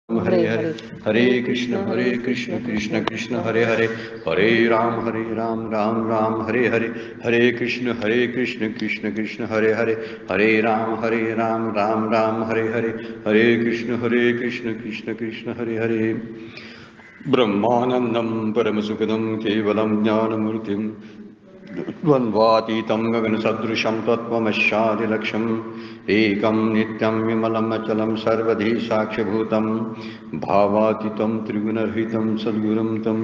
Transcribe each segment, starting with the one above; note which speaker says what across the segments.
Speaker 1: हरे हरे हरे कृष्ण कृष्ण कृष्ण हरे हरे हरे राम राम राम हरे हरे हरे कृष्ण कृष्ण कृष्ण हरे हरे हरे राम राम राम हरे हरे हरे कृष्ण कृष्ण कृष्ण हरे हरे ब्रह्मानंदं परमसुखदं केवलं ज्ञानमूर्तिं द्वन्द्वातीतं गगनसदृशं तत्त्वमस्यादिलक्ष्यम् एकं नित्यं विमलम् अचलं सर्वधी साक्ष्यभूतं भावातीतं त्रिगुणरहितं सद्गुरुं तं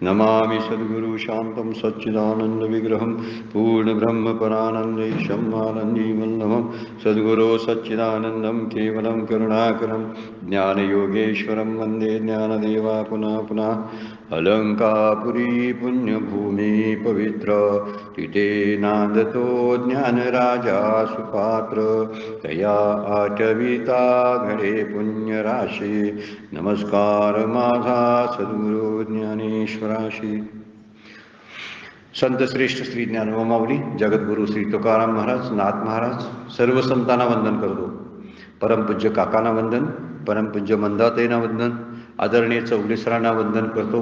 Speaker 1: नमामि सद्गुरुशान्तं सच्चिदानन्दविग्रहं पूर्णब्रह्मपरानन्दैशम् आनन्दीवल्लभं सद्गुरो सच्चिदानन्दं केवलं करुणाकरं ज्ञानयोगेश्वरं वन्दे ज्ञानदेवा पुनः पुनः अलंकापुरी पुण्यभूमि पवित्र तिथे नांदतो ज्ञानराजा सुपात्र तया आचविता घडे पुण्यराशी नमस्कार माझा सद्गुरु ज्ञानेश्वराशी। संत श्रेष्ठ श्री ज्ञानोबा माऊली, जगद्गुरु श्री तुकाराम महाराज, नाथ महाराज, सर्व संतांना वंदन करतो. परमपूज्य काकांना वंदन, परमपूज्य मंदाताईंना वंदन, आदरणीय चौगले सरांना वंदन करतो.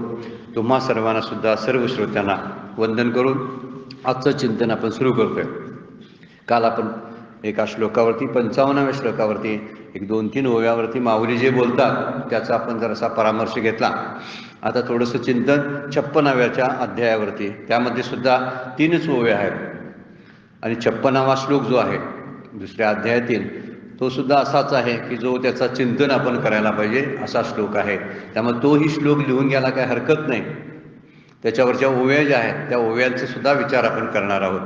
Speaker 1: तुम्हा सर्वांना सुद्धा सर्व श्रोत्यांना वंदन करून आजचं चिंतन आपण सुरू करतोय. काल आपण एका श्लोकावरती 55व्या श्लोकावरती एक 2-3 ओव्यावरती माऊली जे बोलतात त्याचा आपण जरासा परामर्श घेतला. आता थोडंसं चिंतन 56व्या अध्यायावरती, त्यामध्ये सुद्धा 3च ओव्या आहेत आणि 56वा श्लोक जो आहे दुसऱ्या अध्यायातील तो सुद्धा असाच आहे की जो त्याचा चिंतन आपण करायला पाहिजे असा श्लोक आहे. त्यामुळे तोही श्लोक लिहून घ्यायला काही हरकत नाही. त्याच्यावरच्या ओव्या ज्या आहेत त्या ओव्यांचे सुद्धा विचार आपण करणार आहोत.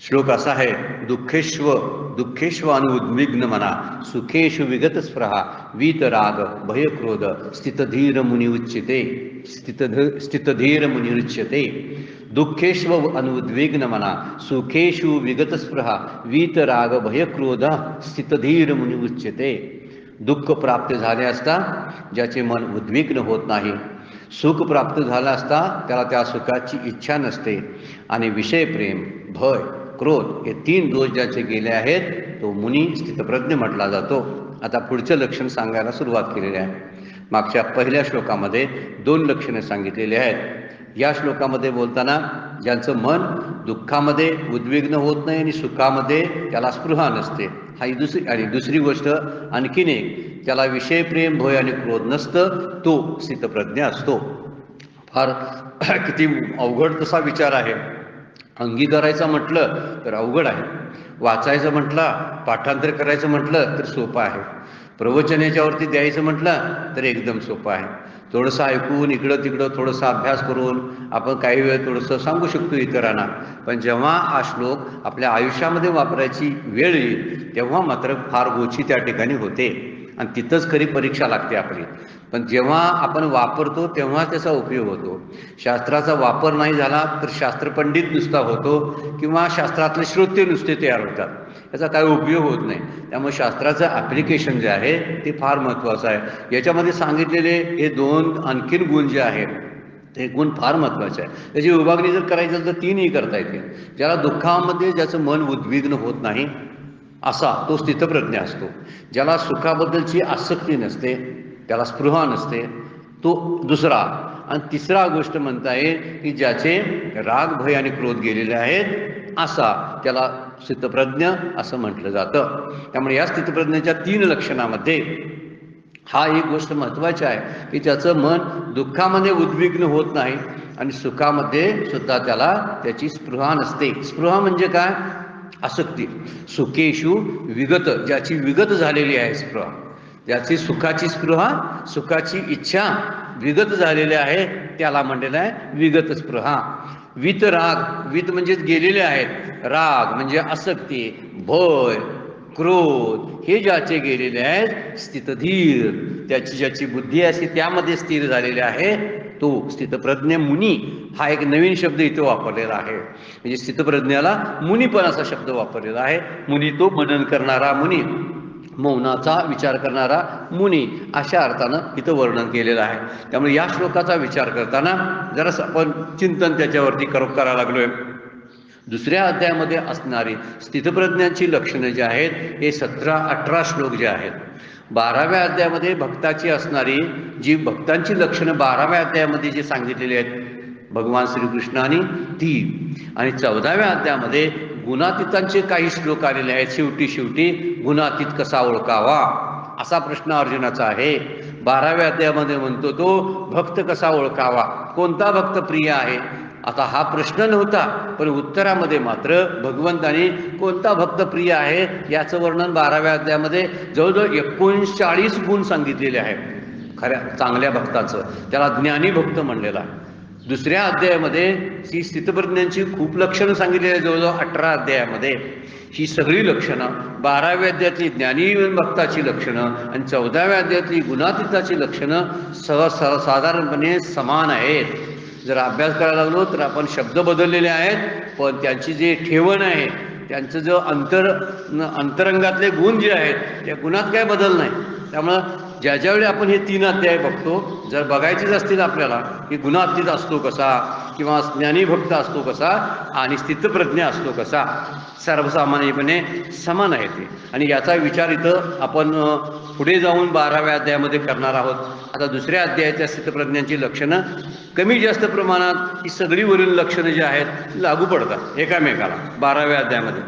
Speaker 1: श्लोक असा आहे, दुःखेष्व अनुद्विग्न मना सुखेषु विगत स्पृहा वीतराग भयक्रोध स्थितधीर मुनी उच्यते. स्थितधीर मुनी उच्यते. दुःखेष्व अनुद्विग्न मना सुखेषु विगत स्पृहा वीतराग भयक्रोध स्थितधीर मुनी उच्यते. दुःख प्राप्त झाले असता ज्याचे मन उद्विग्न होत नाही, सुख प्राप्त झाला असता त्याला त्या सुखाची इच्छा नसते आणि विषय प्रेम भय क्रोध हे 3 दोष ज्याचे गेले आहेत तो मुनी स्थितप्रज्ञ म्हटला जातो. आता पुढचं लक्षण सांगायला सुरुवात केलेली आहे. मागच्या पहिल्या श्लोकामध्ये 2 लक्षणे सांगितलेली आहेत. या श्लोकामध्ये बोलताना ज्यांचं मन दुःखामध्ये उद्विग्न होत नाही आणि सुखामध्ये त्याला स्पृहा नसते, हा दुसरी गोष्ट आणखीन एक, त्याला विषय प्रेम भय आणि क्रोध नसतं, तो स्थितप्रज्ञ असतो. फार किती अवघड तसा विचार आहे. अंगीकारायचं म्हटलं तर अवघड आहे, वाचायचं म्हटलं पाठांतर करायचं म्हटलं तर सोपं आहे, प्रवचन याच्यावरती द्यायचं म्हटलं तर एकदम सोपं आहे. थोडंसं ऐकून इकडं तिकडं थोडंसं अभ्यास करून आपण काही वेळ थोडंसं सांगू शकतो इतरांना, पण जेव्हा हा श्लोक आपल्या आयुष्यामध्ये वापरायची वेळ येईल तेव्हा मात्र फार गोची त्या ठिकाणी होते आणि तिथंच खरी परीक्षा लागते आपली. पण जेव्हा आपण वापरतो तेव्हा त्याचा उपयोग होतो. शास्त्राचा वापर नाही झाला तर शास्त्रपंडित नुसता होतो किंवा शास्त्रातले श्रोते नुसते तयार होतात, याचा काही उपयोग होत नाही. त्यामुळे शास्त्राचं ॲप्लिकेशन जे आहे ते फार महत्त्वाचं आहे. याच्यामध्ये सांगितलेले हे 2 आणखीन गुण जे आहेत ते गुण फार महत्त्वाचे आहे. त्याची विभागणी जर करायची असेल तर 3ही करता येते. ज्याला दुःखामध्ये ज्याचं मन उद्विग्न होत नाही असा तो स्थितप्रज्ञ असतो. ज्याला सुखाबद्दलची आसक्ती नसते, त्याला स्पृहा नसते, तो दुसरा. आणि तिसरा गोष्ट म्हणता येईल की ज्याचे राग भय आणि क्रोध गेलेले आहेत असा त्याला स्थितप्रज्ञ असं म्हटलं जातं. त्यामुळे या स्थितप्रज्ञेच्या 3 लक्षणामध्ये हा एक गोष्ट महत्त्वाची आहे की ज्याचं मन दुःखामध्ये उद्विग्न होत नाही आणि सुखामध्ये सुद्धा त्याला त्याची स्पृहा नसते. स्पृहा म्हणजे काय? आसक्ती. सुखेषु विगत, ज्याची विगत झालेली आहे स्पृहा, ज्याची सुखाची स्पृहा सुखाची इच्छा विगत झालेली आहे त्याला म्हणलेलं आहे विगत स्पृहा. वितराग, वित म्हणजेच गेलेले आहेत, राग म्हणजे आसक्ती, भय क्रोध हे ज्याचे गेलेले आहेत स्थितधीर, ज्याची बुद्धी अशी त्यामध्ये स्थिर झालेली आहे तो स्थितप्रज्ञ मुनी. हा एक नवीन शब्द इथे वापरलेला आहे. म्हणजे स्थितप्रज्ञाला मुनीपण असा शब्द वापरलेला आहे. मुनी तो मनन करणारा मुनी, मौनाचा विचार करणारा मुनी अशा अर्थानं इथं वर्णन केलेलं आहे. त्यामुळे या श्लोकाचा विचार करताना जरासं आपण चिंतन त्याच्यावरती करायला लागलोय. दुसऱ्या अध्यायामध्ये असणारी स्थितप्रज्ञांची लक्षणं जी आहेत हे 17-18 श्लोक जे आहेत 12व्या अध्यायामध्ये भक्ताची असणारी जी भक्तांची लक्षणं 12व्या अध्यायामध्ये जी सांगितलेली आहेत भगवान श्रीकृष्णाने ती, आणि 14व्या अध्यायामध्ये गुणातीतांचे काही श्लोक आलेले आहेत. शेवटी गुणातीत कसा ओळखावा असा प्रश्न अर्जुनाचा आहे. 12व्या अध्यायामध्ये म्हणतो तो भक्त कसा ओळखावा, कोणता भक्त प्रिय आहे. आता हा प्रश्न नव्हता, पण उत्तरामध्ये मात्र भगवंताने कोणता भक्त प्रिय आहे याचं वर्णन 12व्या अध्यायामध्ये जवळजवळ 39 गुण सांगितलेले आहे खऱ्या चांगल्या भक्ताचं. त्याला ज्ञानी भक्त म्हणलेला आहे. दुसऱ्या अध्यायामध्ये ही स्थितप्रज्ञांची खूप लक्षणं सांगितलेली आहेत. जवळजवळ 18 अध्यायामध्ये ही सगळी लक्षणं, 12व्या अध्यायातली ज्ञानी भक्ताची लक्षणं आणि 14व्या अध्यायातली गुणातीताची लक्षणं साधारणपणे समान आहेत. जर अभ्यास करायला लागलो तर आपण शब्द बदललेले आहेत, पण त्यांची जे ठेवण आहे, त्यांचं जो अंतरंगातले गुण जे आहेत त्या गुणात काय बदल नाही. त्यामुळं ज्यावेळी आपण हे 3 अध्याय बघतो, जर बघायचेच असतील आपल्याला की गुणातीत असतो कसा किंवा ज्ञानी भक्त असतो कसा आणि स्थितप्रज्ञ असतो कसा, सर्वसामान्यपणे समान आहे ते. आणि याचा विचार इथं आपण पुढे जाऊन 12व्या अध्यायामध्ये करणार आहोत. आता दुसऱ्या अध्यायाच्या स्थितप्रज्ञांची लक्षणं कमी जास्त प्रमाणात ही सगळी वरील लक्षणं जी आहेत लागू पडतात एकामेकाला 12व्या अध्यायामध्ये.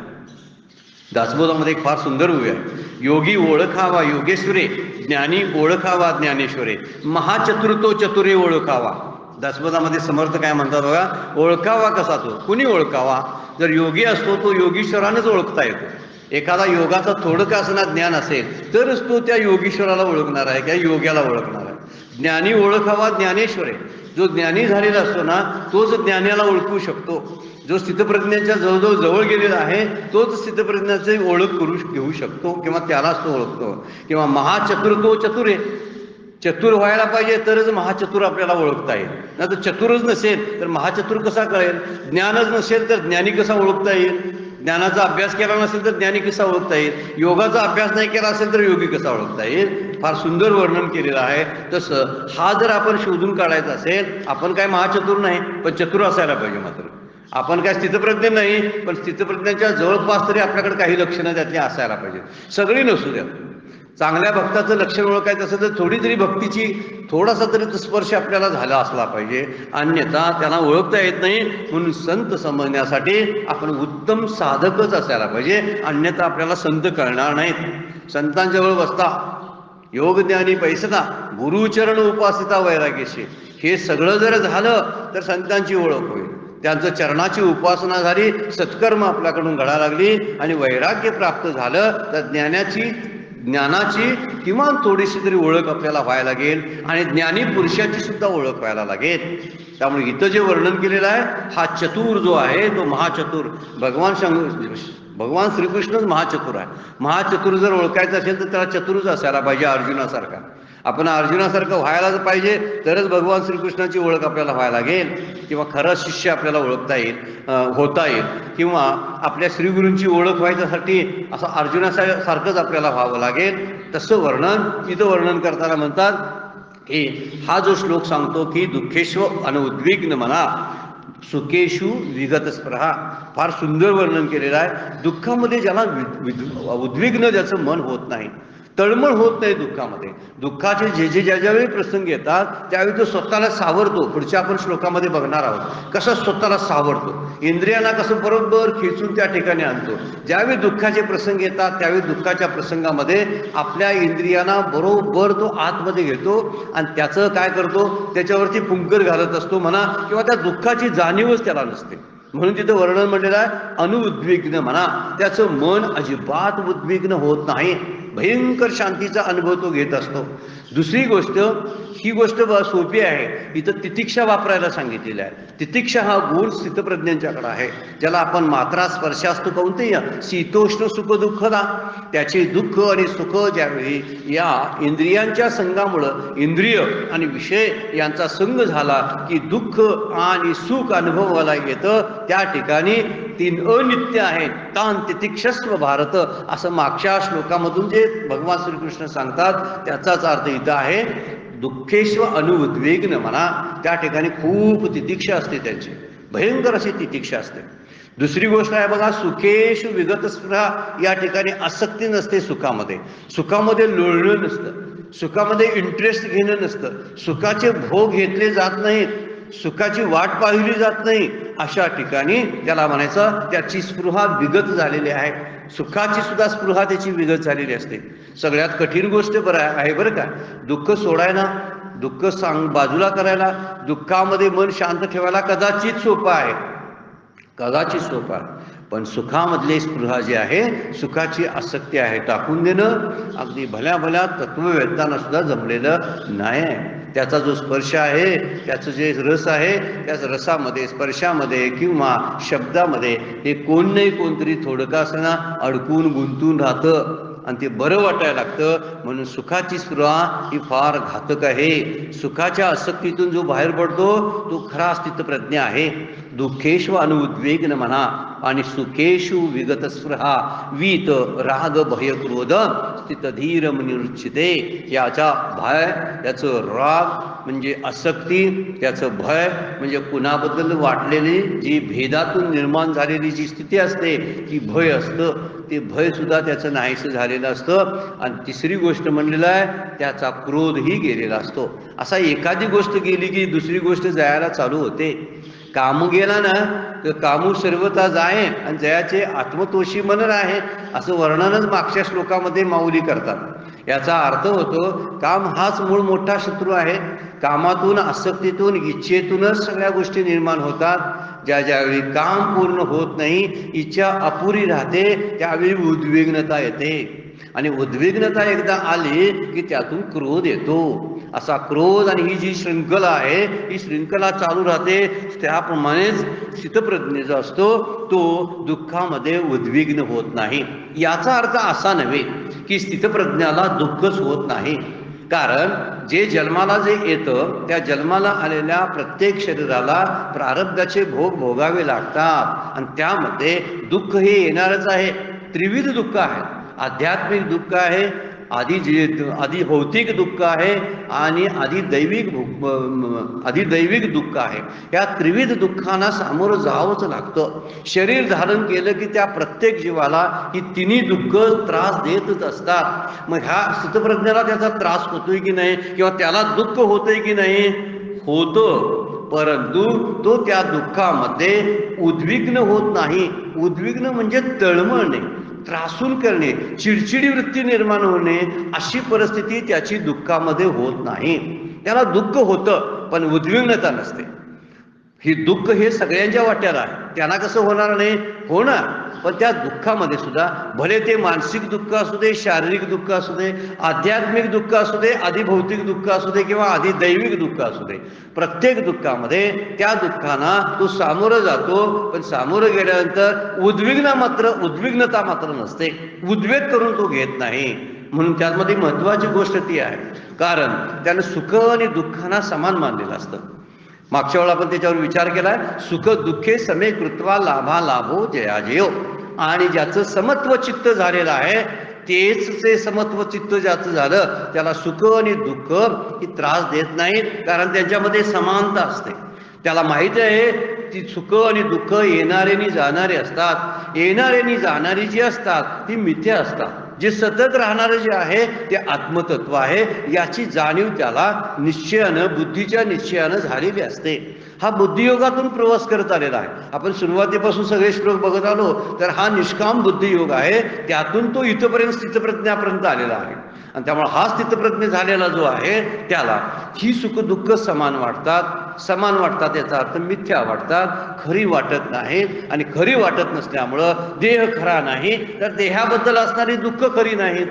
Speaker 1: दासबोधामध्ये एक फार सुंदर उभी आहे, योगी ओळखावा योगेश्वरे, ज्ञानी ओळखावा ज्ञानेश्वरे, महाचतुर्तो चतुरे ओळखावा. दासबोधामध्ये समर्थ काय म्हणतात बघा, ओळखावा कसा तो, कुणी ओळखावा. जर योगी असतो तो योगीश्वरानंच ओळखता येतो. एखादा योगाचा थोडं का असणार ज्ञान असेल तरच तो त्या योगीश्वराला ओळखणार आहे किंवा योग्याला ओळखणार आहे. ज्ञानी ओळखावा ज्ञानेश्वरे, जो ज्ञानी झालेला असतो ना तोच ज्ञानाला ओळखू शकतो. जो स्थितप्रज्ञाच्या जवळजवळ जवळ गेलेला आहे तोच स्थितप्रज्ञाची ओळख घेऊ शकतो किंवा त्यालाच तो ओळखतो. किंवा महाचतुर्तो चतुरे, चतुर व्हायला पाहिजे तरच महाचतुर आपल्याला ओळखता येईल. नाही तर चतुरच नसेल तर महाचतुर कसा कळेल. ज्ञानच नसेल तर ज्ञानी कसा ओळखता येईल. ज्ञानाचा अभ्यास केला नसेल तर ज्ञानी कसा ओळखता येईल. योगाचा अभ्यास नाही केला असेल तर योगी कसा ओळखता येईल. फार सुंदर वर्णन केलेलं आहे. तसं हा जर आपण शोधून काढायचा असेल, आपण काय महाचतुर नाही पण चतुर असायला पाहिजे. मात्र आपण काय स्थितप्रज्ञ नाही पण स्थितप्रज्ञाच्या जवळपास तरी आपल्याकडे काही लक्षणं त्यातली असायला पाहिजे. सगळी नसू द्या. चांगल्या भक्ताचं लक्षण ओळखायचं असेल तर थोडी तरी भक्तीची थोडासा तरी स्पर्श आपल्याला झाला असला पाहिजे, अन्यथा त्यांना ओळखता येत नाही. म्हणून संत समजण्यासाठी आपण उत्तम साधकच असायला पाहिजे, अन्यथा आपल्याला संत कळणार नाहीत. संतांजवळ बसता योग ज्ञानी पैसता, गुरुचरण उपासिता वैराग्यशी, हे सगळं जर झालं तर संतांची ओळख होईल. त्यांचं चरणाची उपासना झाली, सत्कर्म आपल्याकडून घडायला लागली आणि वैराग्य प्राप्त झालं तर ज्ञानाची किमान थोडीशी तरी ओळख आपल्याला व्हायला लागेल आणि ज्ञानी पुरुषाची सुद्धा ओळख व्हायला लागेल. त्यामुळे इथं जे वर्णन केलेलं आहे हा चतुर जो आहे तो महाचतुर भगवान श्रीकृष्णच महाचतुर आहे. महाचतुर जर ओळखायचं असेल तर त्याला चतुरच असायला पाहिजे अर्जुनासारखा. आपण अर्जुनासारखं व्हायलाच पाहिजे तरच भगवान श्रीकृष्णाची ओळख आपल्याला व्हायला लागेल किंवा खरा शिष्य आपल्याला ओळखता येईल, होता येईल. किंवा आपल्या श्रीगुरूंची ओळख व्हायच्यासाठी असं अर्जुनासारखंच आपल्याला व्हावं लागेल. तसं वर्णन इथं वर्णन करताना म्हणतात की हा जो श्लोक सांगतो की दुःखेश्व अनुद्विग्न मना सुखेशु विगत स्पृहा, फार सुंदर वर्णन केलेलं आहे. दुःखामध्ये ज्याला उद्विग्न ज्याचं मन होत नाही, तळमळ होत नाही दुःखामध्ये, दुःखाचे जे ज्यावेळी प्रसंग येतात त्यावेळी तो स्वतःला सावरतो. पुढच्या आपण श्लोकामध्ये बघणार आहोत कसं स्वतःला सावरतो, इंद्रियांना कसं बरोबर खेचून त्या ठिकाणी आणतो. ज्यावेळी दुःखाचे प्रसंग येतात त्यावेळी दुःखाच्या प्रसंगामध्ये आपल्या इंद्रियांना बरोबर तो आतमध्ये घेतो आणि त्याचं काय करतो, त्याच्यावरती पुंकर घालत असतो म्हणा, किंवा त्या दुःखाची जाणीवच त्याला नसते. म्हणून तिथं वर्णन म्हटलेलं आहे अनुउद्विग्न म्हणा, त्याचं मन अजिबात उद्विग्न होत नाही, भयंकर शांतीचा अनुभव तो घेत असतो. दुसरी गोष्ट, ही गोष्ट सोपी आहे, इथं तितिक्षा वापरायला सांगितलेलं आहे. तितिक्षा हा गुण स्थितप्रज्ञांच्याकडे आहे, ज्याला आपण मात्रा स्पर्शास्तु कौंतेय शीतोष्ण सुख दुःखदा, त्याचे दुःख आणि सुख ज्यावेळी या इंद्रियांच्या संगामुळं इंद्रिय आणि विषय यांचा संग झाला की दुःख आणि सुख अनुभवाला येतं, त्या ठिकाणी तीन अनित्य आहेत. तान तितिक्षस्व भारत, असं मागच्या श्लोकामधून जे भगवान श्रीकृष्ण सांगतात त्याचाच अर्थ इथं आहे. दुःखेश्व अनुउद्विग्न म्हणा, त्या ठिकाणी खूप तितिक्षा असते, त्यांची भयंकर अशी तितिक्षा असते. दुसरी गोष्ट आहे बघा, सुखेषु विगत स्पृहा, या ठिकाणी आसक्ती नसते सुखामध्ये, सुखामध्ये लोळणं नसतं, सुखामध्ये इंटरेस्ट घेणं नसतं, सुखाचे भोग घेतले जात नाहीत, सुखाची वाट पाहिली जात नाही, अशा ठिकाणी त्याला म्हणायचं त्याची स्पृहा विगत झालेली आहे. सुखाची सुद्धा स्पृहा त्याची विगत झालेली असते. सगळ्यात कठीण गोष्ट आहे बरं का, दुःख सोडायला, दुःख बाजूला करायला, दुःखामध्ये मन शांत ठेवायला कदाचित सोपं आहे, कदाचित सोपं आहे, पण सुखामधले स्पृहा जी आहे, सुखाची आसक्ती आहे, टाकून देणं अगदी भल्या भल्या तत्ववेत्तांना सुद्धा जमलेलं नाही आहे. त्याचा जो स्पर्श आहे, त्याचं जे रस आहे, त्याच रसामध्ये, स्पर्शामध्ये किंवा शब्दामध्ये हे कोण नाही कोणतरी थोडं का असताना अडकून गुंतून राहतं आणि ते बरं वाटायला लागतं. म्हणून सुखाची स्पृहा ही फार घातक आहे. सुखाच्या आसक्तीतून जो बाहेर पडतो तो खरा स्थितप्रज्ञ आहे. दुःखेषु अनुद्वेग्न म्हणा आणि सुखेषु विगत स्पृहा, वीत राग भय क्रोध स्थितधीर निरुचिते, याचा भय, याचं राग म्हणजे आसक्ती, त्याचं भय म्हणजे कुणाबद्दल वाटलेली जी भेदातून निर्माण झालेली जी स्थिती असते ती भय असतं, ते भय सुद्धा त्याचं नाहीसं झालेलं असतं. आणि तिसरी गोष्ट म्हणलेलं आहे त्याचा क्रोधही गेलेला असतो. असा एखादी गोष्ट गेली की दुसरी गोष्ट जायला चालू होते. कामू गेला ना तर कामू सर्वता जाय आणि जयाचे आत्मतोषी मन आहे, असं वर्णनच मागच्या श्लोकामध्ये माऊली करतात. याचा अर्थ होतो काम हाच मूळ मोठा शत्रू आहे. कामातून, आसक्तीतून, इच्छेतूनच सगळ्या गोष्टी निर्माण होतात. ज्यावेळी काम पूर्ण होत नाही, इच्छा अपुरी राहते, त्यावेळी उद्विग्नता येते आणि उद्विग्नता एकदा आली की त्यातून क्रोध येतो. असा क्रोध आणि ही जी श्रृंखला आहे ही श्रृंखला चालू राहते. त्याप्रमाणेच स्थितप्रज्ञ जो असतो तो दुःखामध्ये उद्विग्न होत नाही. याचा अर्थ असा नव्हे की स्थितप्रज्ञाला दुःखच होत नाही, कारण जे जन्माला जे येतं त्या जन्माला आलेल्या प्रत्येक शरीराला प्रारब्धाचे भोग भोगावे लागतात आणि त्यामध्ये दुःख हे येणारच आहे. त्रिविध दुःख आहे, आध्यात्मिक दुःख आहे, आधी भौतिक दुःख आहे आणि अधिदैविक दुःख आहे. या त्रिविध दुःखांना सामोरं जावंच लागतं. शरीर धारण केलं की त्या प्रत्येक जीवाला ही तिन्ही दुःख त्रास देतच असतात. मग ह्या स्थितप्रज्ञाला त्याचा त्रास होतोय की नाही किंवा त्याला दुःख होतंय की नाही, होतं, परंतु तो त्या दुःखामध्ये उद्विग्न होत नाही. उद्विग्न म्हणजे तळमळणे, त्रासून करणे, चिडचिडी वृत्ती निर्माण होणे, अशी परिस्थिती त्याची दुःखामध्ये होत नाही. त्याला दुःख होतं पण उद्विग्नता नसते. ही दुःख हे सगळ्यांच्या वाट्याला आहे, त्यांना कसं होणार नाही, होणार, पण त्या दुःखामध्ये सुद्धा भले ते मानसिक दुःख असू दे, शारीरिक दुःख असू दे, आध्यात्मिक दुःख असू दे, अधिभौतिक दुःख असू दे किंवा अधिदैविक दुःख असू दे, प्रत्येक दुःखामध्ये त्या दुःखांना तो सामोरं जातो. पण सामोरं गेल्यानंतर उद्विग्नता मात्र नसते, उद्वेग करून तो घेत नाही. म्हणून त्यामध्ये महत्वाची गोष्ट ती आहे, कारण त्यानं सुख आणि दुःखांना समान मानलेलं असतं. मागच्या वेळा आपण त्याच्यावर विचार केलाय. सुख दुःखे समे कृत्वा लाभा लाभो जयाजयो, आणि ज्याचं समत्व चित्त झालेलं आहे तेच ते समत्व चित्त ज्याचं झालं त्याला सुख आणि दुःख ही त्रास देत नाहीत, कारण त्यांच्यामध्ये समानता असते. त्याला माहिती आहे ती सुख आणि दुःख येणारे जाणारे असतात. येणारे जाणारी जी असतात ती मिथ्या असतात. जे सतत राहणारे जे आहे ते आत्मतत्व आहे, याची जाणीव त्याला निश्चयानं, बुद्धीच्या निश्चयानं झालेली असते. हा बुद्धियोगातून प्रवास करत आलेला आहे. आपण सुरुवातीपासून सगळे श्लोक बघत आलो तर हा निष्काम बुद्धियोग आहे, त्यातून तो इथपर्यंत स्थितप्रज्ञापर्यंत आलेला आहे. आणि त्यामुळे हा स्थितप्रज्ञ झालेला जो आहे त्याला ही सुख दुःख समान वाटतात, याचा अर्थ मिथ्या वाटतात, खरी वाटत नाहीत. आणि खरी वाटत नसल्यामुळं देह खरा नाही, तर देहाबद्दल असणारी दुःख खरी नाहीत,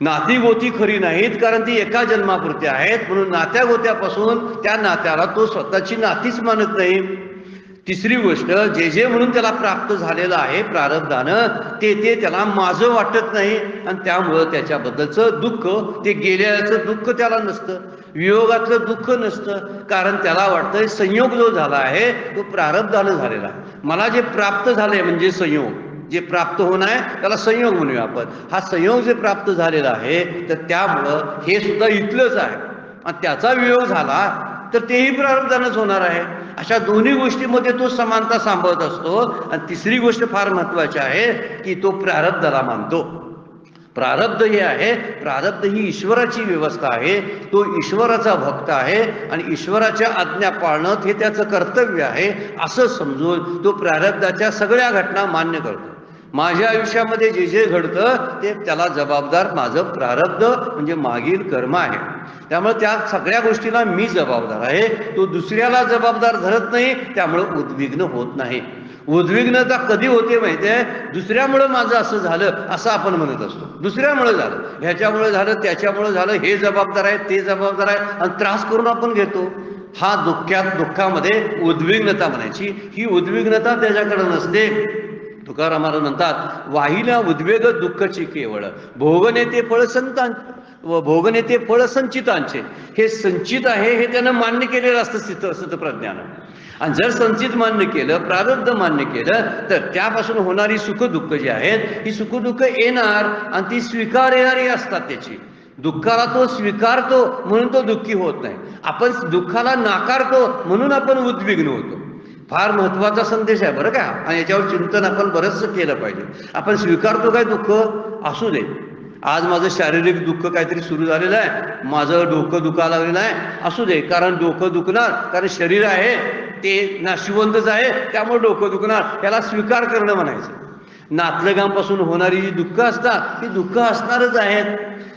Speaker 1: नाती गोती खरी नाहीत, कारण ती एका जन्मापुरती आहेत. म्हणून नात्या गोत्यापासून त्या नात्याला तो स्वतःची नातीच मानत नाही. तिसरी गोष्ट, जे म्हणून त्याला प्राप्त झालेलं आहे प्रारब्धानं ते त्याला माझं वाटत नाही, आणि त्यामुळं त्याच्याबद्दलचं दुःख, ते गेल्याचं दुःख त्याला नसतं, वियोगातलं दुःख नसतं, कारण त्याला वाटतंय संयोग जो झाला आहे तो प्रारब्धानं झालेला आहे. मला जे प्राप्त झालंय म्हणजे संयोग, जे प्राप्त होणं आहे त्याला संयोग म्हणूया आपण. हा संयोग जे प्राप्त झालेला आहे तर त्यामुळं हे सुद्धा इथलंच आहे, आणि त्याचा वियोग झाला तर तेही प्रारब्धानंच होणार आहे. अशा दोन्ही गोष्टीमध्ये तो समानता सांभाळत असतो. आणि तिसरी गोष्ट फार महत्वाची आहे की तो प्रारब्धाला मानतो. प्रारब्ध हे आहे, प्रारब्ध ही ईश्वराची व्यवस्था आहे, तो ईश्वराचा भक्त आहे आणि ईश्वराच्या आज्ञा पाळणं हे त्याचं कर्तव्य आहे असं समजून तो प्रारब्धाच्या सगळ्या घटना मान्य करतो. माझ्या आयुष्यामध्ये जे जे घडतं ते त्याला जबाबदार माझं प्रारब्ध म्हणजे मागील कर्म आहे. त्यामुळे त्या सगळ्या गोष्टीला मी जबाबदार आहे. तो दुसऱ्याला जबाबदार धरत नाही, त्यामुळे उद्विग्न होत नाही. उद्विग्नता कधी होते माहिती आहे? दुसऱ्यामुळं माझं असं झालं असं आपण म्हणत असतो. दुसऱ्यामुळे झालं, ह्याच्यामुळे झालं, त्याच्यामुळे झालं, हे जबाबदार आहे, ते जबाबदार आहे आणि त्रास करून आपण घेतो. हा दुःखामध्ये उद्विग्नता म्हणायची. ही उद्विग्नता त्याच्याकडे नसते. तुकाराम महाराज म्हणतात, वाहिला उद्वेग दुःखची केवळ, भोगने ते फळ भोगने ते फळ संचितांचे. हे संचित आहे हे त्यानं मान्य केलेलं असतं स्थितप्रज्ञानं. आणि जर संचित मान्य केलं, प्रारब्ध मान्य केलं, तर त्यापासून होणारी सुखदुःख जी आहेत ही सुखदुःख येणार आणि ती स्वीकार येणारी असतात. त्याची दुःखाला तो स्वीकारतो म्हणून तो दुःखी होत नाही. आपण दुःखाला नाकारतो म्हणून आपण उद्विग्न होतो. फार महत्वाचा संदेश आहे बरं का. आणि याच्यावर चिंतन आपण बरंचसं केलं पाहिजे. आपण स्वीकारतो काय दुःख असू दे. आज माझं शारीरिक दुःख काहीतरी सुरू झालेलं आहे, माझं डोकं दुखायला लागलेलं आहे, असू दे. कारण डोकं दुखणार, कारण शरीर आहे ते नाशिवंतच आहे, त्यामुळे डोकं दुखणार, त्याला स्वीकार करणं म्हणायचं. नातलगांपासून होणारी जी दुःख असतात ती दुःख असणारच आहेत.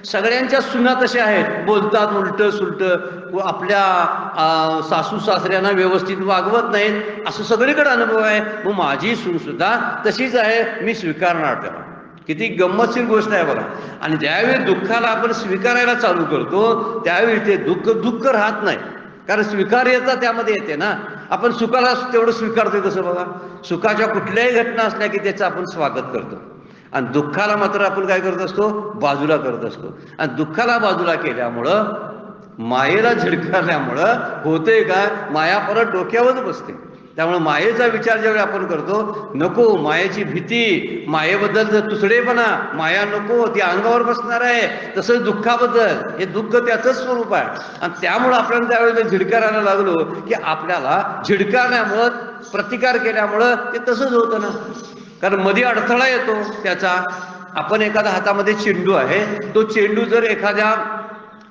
Speaker 1: सगळ्यांच्या सुना तशा आहेत, बोलतात उलट सुलट, आपल्या सासू सासऱ्यांना व्यवस्थित वागवत नाहीत, असं सगळीकडे अनुभव आहे. मग माझी सून सुद्धा तशीच आहे, मी स्वीकारणार त्याला. किती गंमतशीर गोष्ट आहे बघा. आणि ज्यावेळी दुःखाला आपण स्वीकारायला चालू करतो त्यावेळी ते दुःख राहत नाही, कारण स्वीकार्यता त्यामध्ये येते ना. आपण सुखाला तेवढं स्वीकारतोय कसं बघा. सुखाच्या कुठल्याही घटना असल्या की त्याचं आपण स्वागत करतो, आणि दुःखाला मात्र आपण काय करत असतो, बाजूला करत असतो. आणि दुःखाला बाजूला केल्यामुळं, मायेला झिडकारल्यामुळं होते काय, माया परत डोक्यावरच बसते. त्यामुळे मायेचा विचार ज्यावेळी आपण करतो, नको, मायेची भीती, मायेबद्दल तुसडेपणा, माया नको, ती अंगावर बसणार आहे. तसंच दुःखाबद्दल, हे दुःख त्याचंच स्वरूप आहे. आणि त्यामुळं आपल्याला त्यावेळेला झिडकारायला लागलो की आपल्याला झिडकारण्यामुळं, प्रतिकार केल्यामुळं ते तसंच होतं ना. कारण मध्ये अडथळा येतो त्याचा. आपण एखाद्या हातामध्ये चेंडू आहे, तो चेंडू जर एखाद्या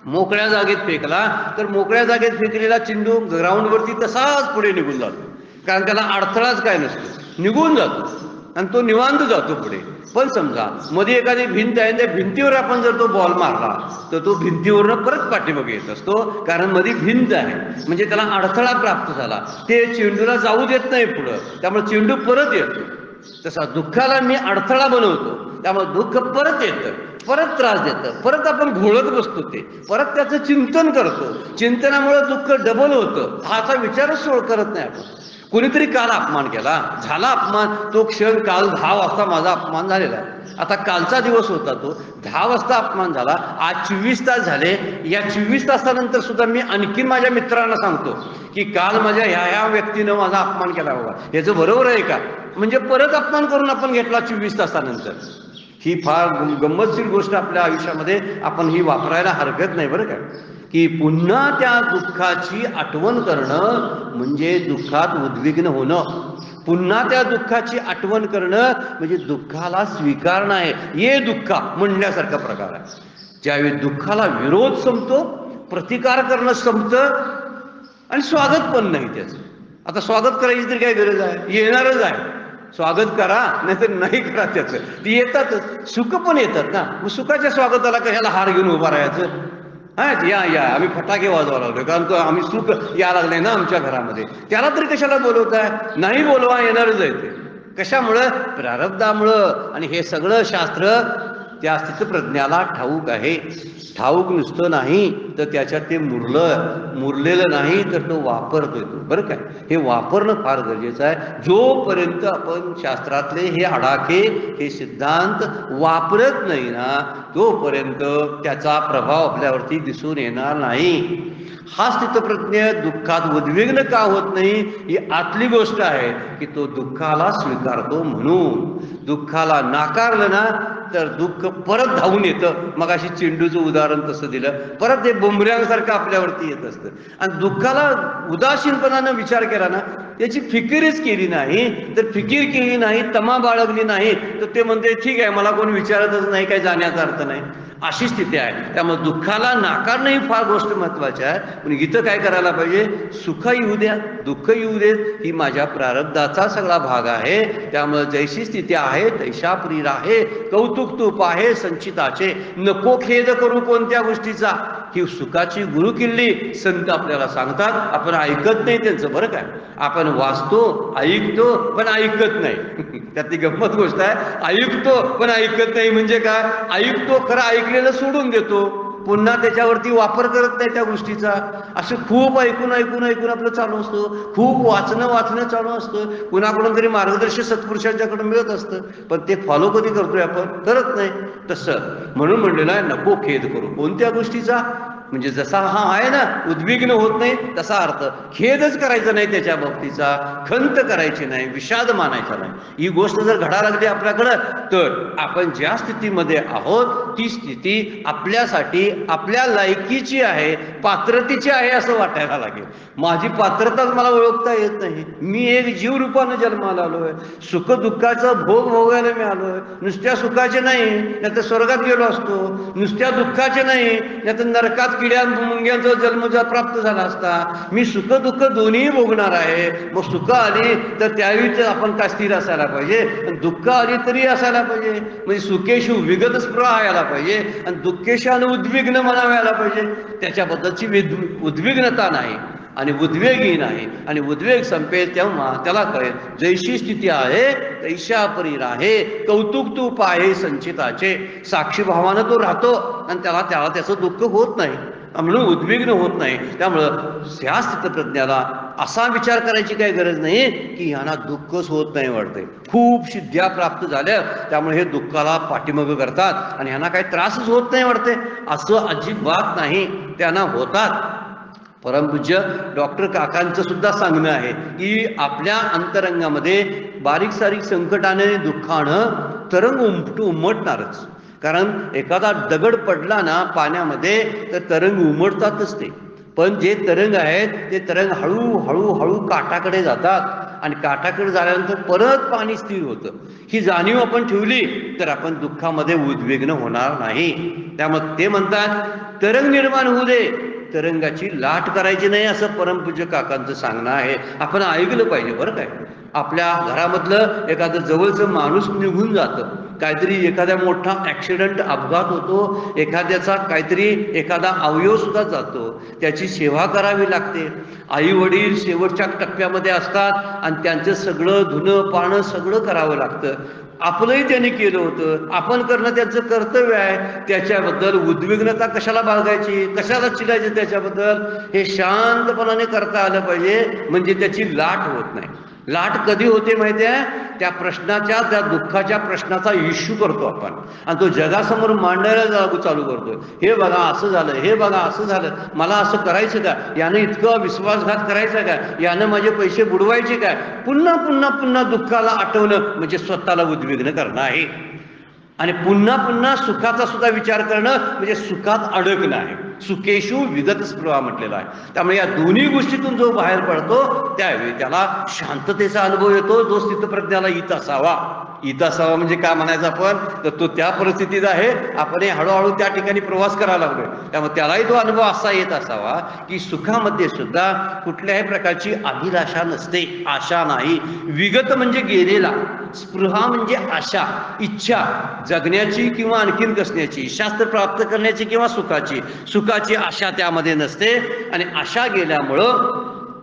Speaker 1: मोकळ्या जागेत फेकला तर मोकळ्या जागेत फेकलेला चेंडू ग्राउंडवरती तसाच पुढे निघून जातो, कारण त्याला अडथळाच काय नसतो, निघून जातो आणि तो निवांत जातो पुढे. पण समजा मध्ये एखादी भिंत आहे, त्या भिंतीवर आपण जर तो बॉल मारला तर तो भिंतीवरनं परत पाठीमागे येत असतो, कारण मध्ये भिंत आहे, म्हणजे त्याला अडथळा प्राप्त झाला, ते चेंडूला जाऊ देत नाही पुढं, त्यामुळे चेंडू परत येतो. तसा दुःखाला मी अडथळा बनवतो, त्यामुळे दुःख परत येतं, परत त्रास देतं, परत आपण घोळत बसतो, ते परत त्याचं चिंतन करतो. चिंतनामुळे दुःख डबल होतं. हाचा विचारच करत नाही आपण. कोणीतरी काल अपमान केला, झाला अपमान, तो क्षण काल 10 वाजता माझा अपमान झालेला आहे. आता कालचा दिवस होता, तो 10 वाजता अपमान झाला, आज 24 तास झाले. या 24 तासानंतर सुद्धा मी आणखीन माझ्या मित्रांना सांगतो की काल माझ्या ह्या व्यक्तीनं माझा अपमान केला बाबा, याचं बरोबर आहे का, म्हणजे परत अपमान करून आपण घेतला 24 तासानंतर. ही फार गंमतशीर गोष्ट आपल्या आयुष्यामध्ये आपण ही वापरायला हरकत नाही बरं का. की पुन्हा त्या दुःखाची आठवण करणं म्हणजे दुःखात उद्विग्न होणं. पुन्हा त्या दुःखाची आठवण करणं म्हणजे दुःखाला स्वीकारणं आहे. ये दुःखा म्हणण्यासारखा प्रकार आहे. ज्यावेळी दुःखाला विरोध संपतो, प्रतिकार करणं संपतं आणि स्वागत पण नाही त्याचं. आता स्वागत करायची तरी काय गरज आहे, येणारच आहे. स्वागत करा नाहीतर नाही करा, त्याचं ती येतातच. सुख पण येतात ना, मग सुखाच्या स्वागताला कशाला हार घेऊन उभा राहायचं. हा, या आम्ही फटाके वाजवायला लागलो कारण आम्ही सुख या लागले ना आमच्या घरामध्ये, त्याला तरी कशाला बोलवताय. नाही बोलवा, येणारच आहे ते. कशामुळं, प्रारब्धामुळं. आणि हे सगळं शास्त्र त्या स्थितप्रज्ञाला ठाऊक आहे. ठाऊक नुसतं नाही तर त्याच्यात ते मुरलेलं नाही तर तो वापरतोय तो बरं काय. हे वापरणं फार गरजेचं आहे. जोपर्यंत आपण शास्त्रातले हे आडाखे, हे सिद्धांत वापरत नाही ना, तोपर्यंत त्याचा प्रभाव आपल्यावरती दिसून येणार नाही. हा स्थितप्रज्ञ दुःखात उद्विग्न का होत नाही, ही आतली गोष्ट आहे की तो दुःखाला स्वीकारतो. म्हणून दुःखाला नाकारलं ना तर दुःख परत धावून येतं. मग अशी चेंडूचं उदाहरण तसं दिलं, परत ते बुमऱ्यांसारखं आपल्यावरती येत असतं. आणि दुःखाला उदासीनपणानं विचार केला ना, त्याची फिकीरच केली नाही, तर फिकीर केली नाही, तमा बाळगली नाही, तर ते म्हणते ठीक आहे, मला कोण विचारतच नाही, काही जाण्याचा अर्थ नाही, अशी स्थिती आहे. त्यामुळे दुःखाला नाकारणं ही फार गोष्ट महत्वाची आहे. पण इथं काय करायला पाहिजे, सुख येऊ द्या, दुःख येऊ देत, ही माझ्या प्रारब्धाचा सगळा भाग आहे. त्यामुळे जैशी स्थिती आहे तैशा प्रिय आहे, कौतुक तूप आहे संचिताचे, नको खेद करू कोणत्या गोष्टीचा. ही सुखाची गुरु किल्ली संत आपल्याला सांगतात. आपण ऐकत नाही त्यांचं, बरं काय, आपण वाचतो ऐकतो पण ऐकत नाही. त्यातली गंमत गोष्ट आहे, ऐकतो पण ऐकत नाही. म्हणजे काय, ऐकतो खरं ऐकलेलं सोडून देतो, पुन्हा त्याच्यावरती वापर करत नाही त्या गोष्टीचा. असं खूप ऐकून ऐकून ऐकून आपलं चालू असतं, खूप वाचणं चालू असतं, कुणाकडून तरी मार्गदर्शन सत्पुरुषांच्याकडून मिळत असतं, पण ते फॉलो कधी करतोय आपण, करत नाही. तसं म्हणून म्हणलेलं आहे, नको खेद करू कोणत्या गोष्टीचा. म्हणजे जसा हा आहे ना, उद्विग्न होत नाही, तसा अर्थ खेदच करायचा नाही त्याच्या बाबतीचा, खंत करायची नाही, विषाद मानायचा नाही. ही गोष्ट जर घडा लागली आपल्याकडं, तर आपण ज्या स्थितीमध्ये आहोत ती स्थिती आपल्यासाठी आपल्या लायकीची आहे, पात्रतेची आहे असं वाटायला लागेल. माझी पात्रताच मला ओळखता येत नाही. मी एक जीव रूपानं जन्माला आलोय, सुख दुःखाचा भोग भोगायला मी आलोय. नुसत्या सुखाचे नाही, नाही तर स्वर्गात गेलो असतो, नुसत्या दुःखाचे नाही, नाही तर नरकात किड्या मुंग्यांचा जन्म प्राप्त झाला असता. मी सुख दुःख दोन्ही भोगणार आहे. मग सुख आली तर त्यावेळीच आपण काय स्थिर असायला पाहिजे, दुःख आली तरी असायला पाहिजे. म्हणजे सुखेशु विगत स्पृहा यायला पाहिजे आणि दुःखेशानं उद्विग्न म्हणावं यायला पाहिजे. त्याच्याबद्दलची उद्विग्नता नाही आणि उद्वेगही नाही. आणि उद्वेग संपेल तेव्हा त्याला कळेल जैशी स्थिती आहे तैशा परी राहे, कौतुक तूप आहे संचिताचे. साक्षीभावानं तो राहतो आणि त्याला त्याचं दुःख होत नाही, म्हणून उद्विग्न होत नाही. त्यामुळं ह्या स्थितप्रज्ञाला असा विचार करायची काही गरज नाही की ह्यांना दुःखच होत नाही वाटते, खूप सिद्ध्या प्राप्त झाल्या त्यामुळे हे दुःखाला पाठीमागं करतात आणि ह्यांना काही त्रासच होत नाही वाटते. असं अजिबात नाही, त्यांना होतात. परमपूज्य डॉक्टर काकांचं सुद्धा सांगणं आहे की आपल्या अंतरंगामध्ये बारीक सारीक संकटाने दुःखानं तरंग उमटणारच. कारण एखादा दगड पडला ना पाण्यामध्ये तर तरंग उमटतातच ते, पण जे तरंग आहेत ते तरंग हळूहळू हळू काठाकडे जातात आणि काठाकडे झाल्यानंतर परत पाणी स्थिर होतं. ही जाणीव आपण ठेवली तर आपण दुःखामध्ये उद्विग्न होणार नाही. त्यामुळे ते म्हणतात तरंग निर्माण होऊ दे, तरंगाची लाट करायची नाही, असं परमपूज्य काकांचं सांगणं आहे. आपण ऐकलं पाहिजे बरं काय. आपल्या घरामधलं एखादं जवळचं माणूस निघून जातं, काहीतरी एखाद्या मोठा ॲक्सिडेंट अपघात होतो, एखाद्याचा काहीतरी एखादा अवयव सुद्धा जातो, त्याची सेवा करावी लागते. आई वडील शेवटच्या टप्प्यामध्ये असतात आणि त्यांचं सगळं धुणं पाणं सगळं करावं लागतं. आपलंही त्यांनी केलं होतं, आपण करणं त्यांचं कर्तव्य आहे. त्याच्याबद्दल उद्विग्नता कशाला बाळगायची, कशाला चिडायचं त्याच्याबद्दल, हे शांतपणाने करता आलं पाहिजे. म्हणजे त्याची लाट होत नाही. लाट कधी होते माहिती आहे, त्या प्रश्नाच्या त्या दुःखाच्या प्रश्नाचा इश्यू करतो आपण आणि तो जगासमोर मांडायला चालू करतो. हे बघा असं झालं, हे बघा असं झालं, मला असं करायचं का, यानं इतकं विश्वासघात करायचा का, यानं माझे पैसे बुडवायचे काय. पुन्हा पुन्हा पुन्हा दुःखाला आठवणं म्हणजे स्वतःला उद्विग्न करणं आहे. आणि पुन्हा पुन्हा सुखाचा सुद्धा विचार करणं म्हणजे सुखात अडकणं आहे. सुखेशु विगत स्पृहा म्हटलेला आहे. त्यामुळे या दोन्ही गोष्टीतून जो बाहेर पडतो त्यावेळी त्याला शांततेचा अनुभव येतो, जो स्थितप्रज्ञाला येत असावा. येत असावा म्हणजे काय म्हणायचं आपण, तर तो त्या परिस्थितीत आहे, आपण हळूहळू त्या ठिकाणी प्रवास करायला लागलोय. त्यामुळे त्यालाही तो अनुभव असा येत असावा की सुखामध्ये सुद्धा कुठल्याही प्रकारची अभिलाषा नसते, आशा नाही. विगत म्हणजे गेलेला, स्पृहा म्हणजे आशा, इच्छा जगण्याची किंवा आणखीन कसण्याची, शास्त्र प्राप्त करण्याची किंवा सुखाची आशा त्यामध्ये नसते. आणि आशा गेल्यामुळं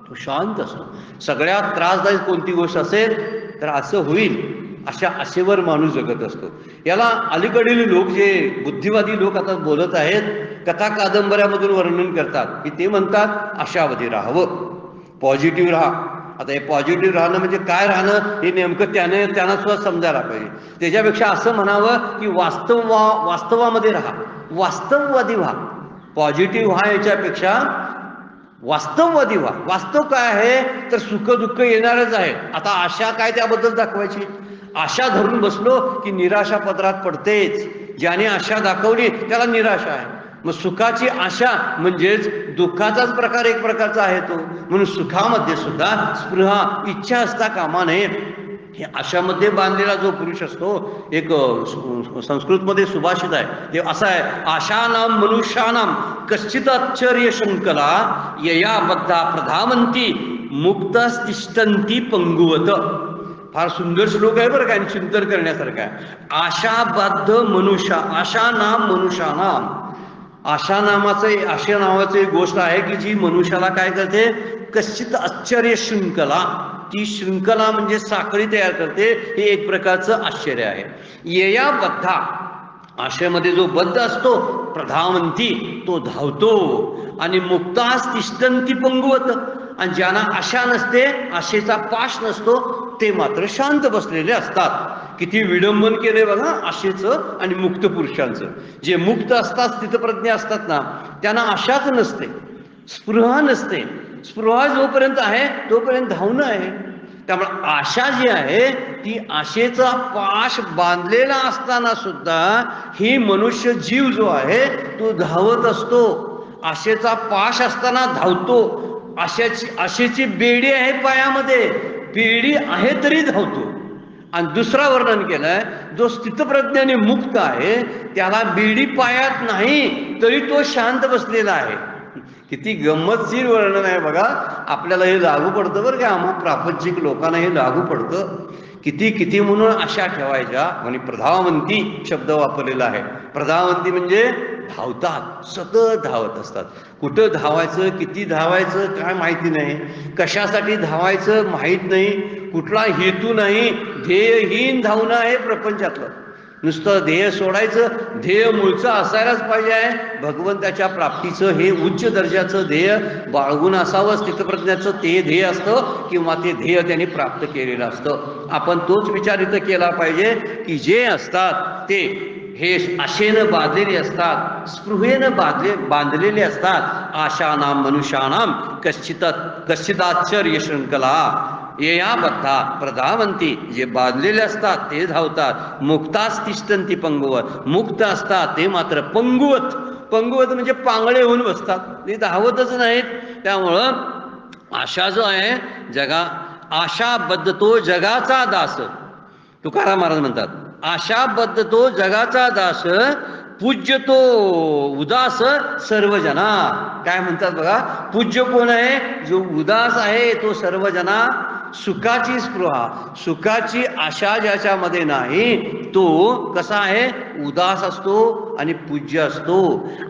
Speaker 1: तो शांत असतो. सगळ्यात त्रासदायक कोणती गोष्ट असेल तर असं होईल अशा आशेवर माणूस जगत असतो. याला अलीकडील लोक जे बुद्धिवादी लोक आता बोलत आहेत, कथा कादंबऱ्यामधून वर्णन करतात की ते म्हणतात आशावादी राहावं, पॉझिटिव्ह राहा. आता हे पॉझिटिव्ह राहणं म्हणजे काय राहणं हे नेमकं त्यांना सुद्धा समजायला पाहिजे. त्याच्यापेक्षा असं म्हणावं की वास्तवामध्ये राहा, वास्तववादी व्हा. पॉझिटिव्ह व्हा याच्यापेक्षा वास्तववादी व्हा. वास्तव काय आहे तर सुख दुःख येणारच आहे. आता आशा काय त्याबद्दल दाखवायची. आशा धरून बसलो की निराशा पदरात पडतेच. ज्याने आशा दाखवली त्याला निराशा आहे. मग सुखाची आशा म्हणजेच दुःखाचाच प्रकार एक प्रकारचा आहे तो. म्हणून सुखामध्ये सुद्धा स्पृहा इच्छा असता कामा नये. हे आशामध्ये बांधलेला जो पुरुष असतो, एक संस्कृतमध्ये सुभाषित आहे ते असं आहे, आशानाम मनुष्यानाम कश्चित आश्चर्य शंकला यया बद्धा प्रधावंती मुक्तस्तिष्ठन्ति पंगुवत. फार सुंदर श्लोक आहे बरं का, चिंतन करण्यासारखा आहे. आशाबद्ध मनुष्य, आशा नाम मनुष्यानाम. आशा नावाचं एक गोष्ट आहे की जी मनुष्याला काय करते, कश्चित आश्चर्य शृंखला. ती शृंखला म्हणजे साखळी तयार करते. हे एक प्रकारचं आश्चर्य आहे. यया बद्धा, आशेमध्ये जो बद्ध असतो, प्रधावंती तो धावतो. आणि मुक्तास तिष्ठन्ति पंगुवत. आणि ज्यांना आशा नसते, आशेचा पाश नसतो, ते मात्र शांत बसलेले असतात. किती विडंबन केले बघा आशेचं आणि मुक्त पुरुषांचं. जे मुक्त असतात, स्थितप्रज्ञ असतात ना, त्यांना आशाच नसते, स्पृहा नसते. स्पृहा जोपर्यंत आहे तोपर्यंत धावणं आहे. त्यामुळे आशा जी आहे ती आशेचा पाश बांधलेला असताना सुद्धा ही मनुष्य जीव जो आहे तो धावत असतो. आशेचा पाश असताना धावतो. आशेची बेडी आहे पायामध्ये, बेडी आहे तरी धावतो. आणि दुसरा वर्णन केलंय, जो स्थितप्रज्ञाने मुक्त आहे त्याला बेडी पायात नाही तरी तो शांत बसलेला आहे. किती गंमतशीर वर्णन आहे बघा. आपल्याला हे लागू पडतं बरं का, आम्हा प्रापंचिक लोकांना हे लागू पडतं. किती किती म्हणून आशा ठेवायच्या. आणि प्रधावंती शब्द वापरलेला आहे. प्रधावंती म्हणजे धावतात, सतत धावत असतात. कुठं धावायचं, किती धावायचं काय माहिती नाही, कशासाठी धावायचं माहीत नाही, कुठला हेतू नाही. ध्येयहीन धावणं आहे प्रपंचातलं. नुसतं ध्येय सोडायचं, ध्येय मूळचं असायलाच पाहिजे आहे. भगवंताच्या प्राप्तीचं हे उच्च दर्जाचं ध्येय बाळगून असावं. स्थितप्रज्ञाचं ते ध्येय असतं किंवा ते ध्येय त्यांनी प्राप्त केलेलं असतं. आपण तोच विचार इथं केला पाहिजे की जे असतात ते हे आशेनं बांधलेले असतात, स्पृहेनं बांधलेले असतात. आशानाम मनुष्यानाम कश्चिदाश्चर्य शृंखला यया बद्धा प्रधावंती. जे बांधलेले असतात ते धावतात. मुक्तास तिष्ठन्ति पंगुवत. मुक्त असतात ते मात्र पंगुवत. पंगुवत म्हणजे पांगळे होऊन बसतात, ते धावतच नाहीत. त्यामुळं आशा जो आहे आशाबद्ध तो जगाचा दास. तुकाराम महाराज म्हणतात, आशाबद्ध तो जगाचा दास, पूज्य तो उदास सर्वजना. काय म्हणतात बघा, पूज्य कोण आहे, जो उदास आहे तो सर्वजना. सुखाची स्पृहा, सुखाची आशा ज्याच्यामध्ये नाही तो कसा आहे, उदास असतो आणि पूज्य असतो.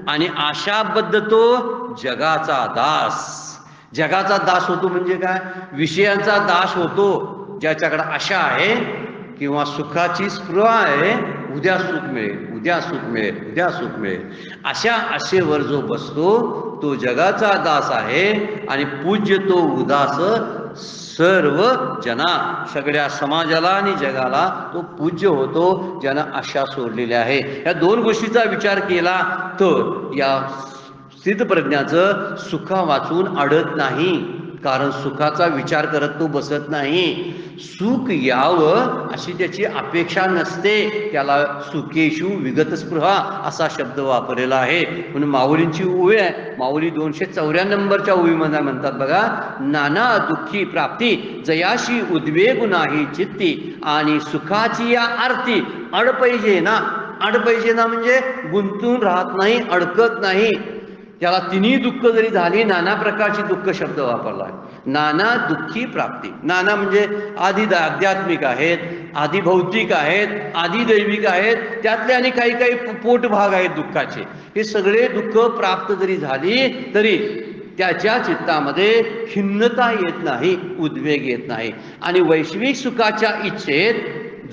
Speaker 1: आणि आशाबद्ध तो जगाचा दास. जगाचा दास होतो म्हणजे काय, विषयांचा दास होतो. ज्याच्याकडे आशा आहे किंवा सुखाची स्पृहा आहे, उद्या सुख मिळेल, उद्या सुख मिळेल, उद्या सुख मिळेल, अशा आशेवर जो बसतो तो जगाचा दास आहे. आणि पूज्य तो उदास सर्व जना. सगळ्या समाजाला आणि जगाला तो पूज्य होतो ज्यानं आशा सोडलेल्या आहे. या दोन गोष्टीचा विचार केला तर या स्थितप्रज्ञाचं सुखा वाचून अडत नाही. कारण सुखाचा विचार करत तो बसत नाही. सुख यावं अशी त्याची अपेक्षा नसते. त्याला सुखेषु विगत स्पृहा असा शब्द वापरलेला आहे. म्हणून माऊलींची ओवी आहे, माऊली 294 नंबरच्या ओवीमध्ये म्हणतात बघा, नाना दुःखी प्राप्ती जयाशी उद्वेग नाही चित्ती आणि सुखाची या आरती अडपैजे ना. अडपैजे ना म्हणजे गुंतून राहत नाही, अडकत नाही. त्याला तिन्ही दुःख जरी झाली, नाना प्रकारची दुःख शब्द वापरला आहे. नाना दुःखी प्राप्ती. नाना म्हणजे आधी आध्यात्मिक आहेत, आधी भौतिक आहेत, आधी दैविक आहेत, त्यातले आणि काही काही पोट भाग आहेत दुःखाचे. हे सगळे दुःख प्राप्त जरी झाली तरी त्याच्या चित्तामध्ये खिन्नता येत नाही, उद्वेग येत नाही. आणि वैश्विक सुखाच्या इच्छेत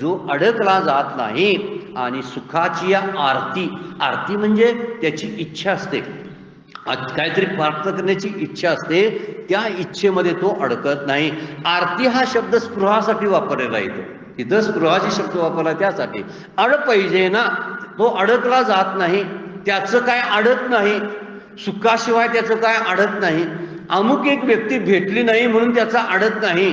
Speaker 1: जो अडकला जात नाही. आणि सुखाची या आरती, आरती म्हणजे त्याची इच्छा असते, काहीतरी प्राप्त करण्याची इच्छा असते, त्या इच्छेमध्ये तो अडकत नाही. आरती हा शब्द स्पृहासाठी वापरलेला येतो. तिथं स्पृहाची शब्द वापरला त्यासाठी. अडपैजे ना, तो अडकला जात नाही, त्याचं काय अडत नाही, सुखाशिवाय त्याचं काय अडत नाही. अमुक एक व्यक्ती भेटली नाही म्हणून त्याचा अडत नाही.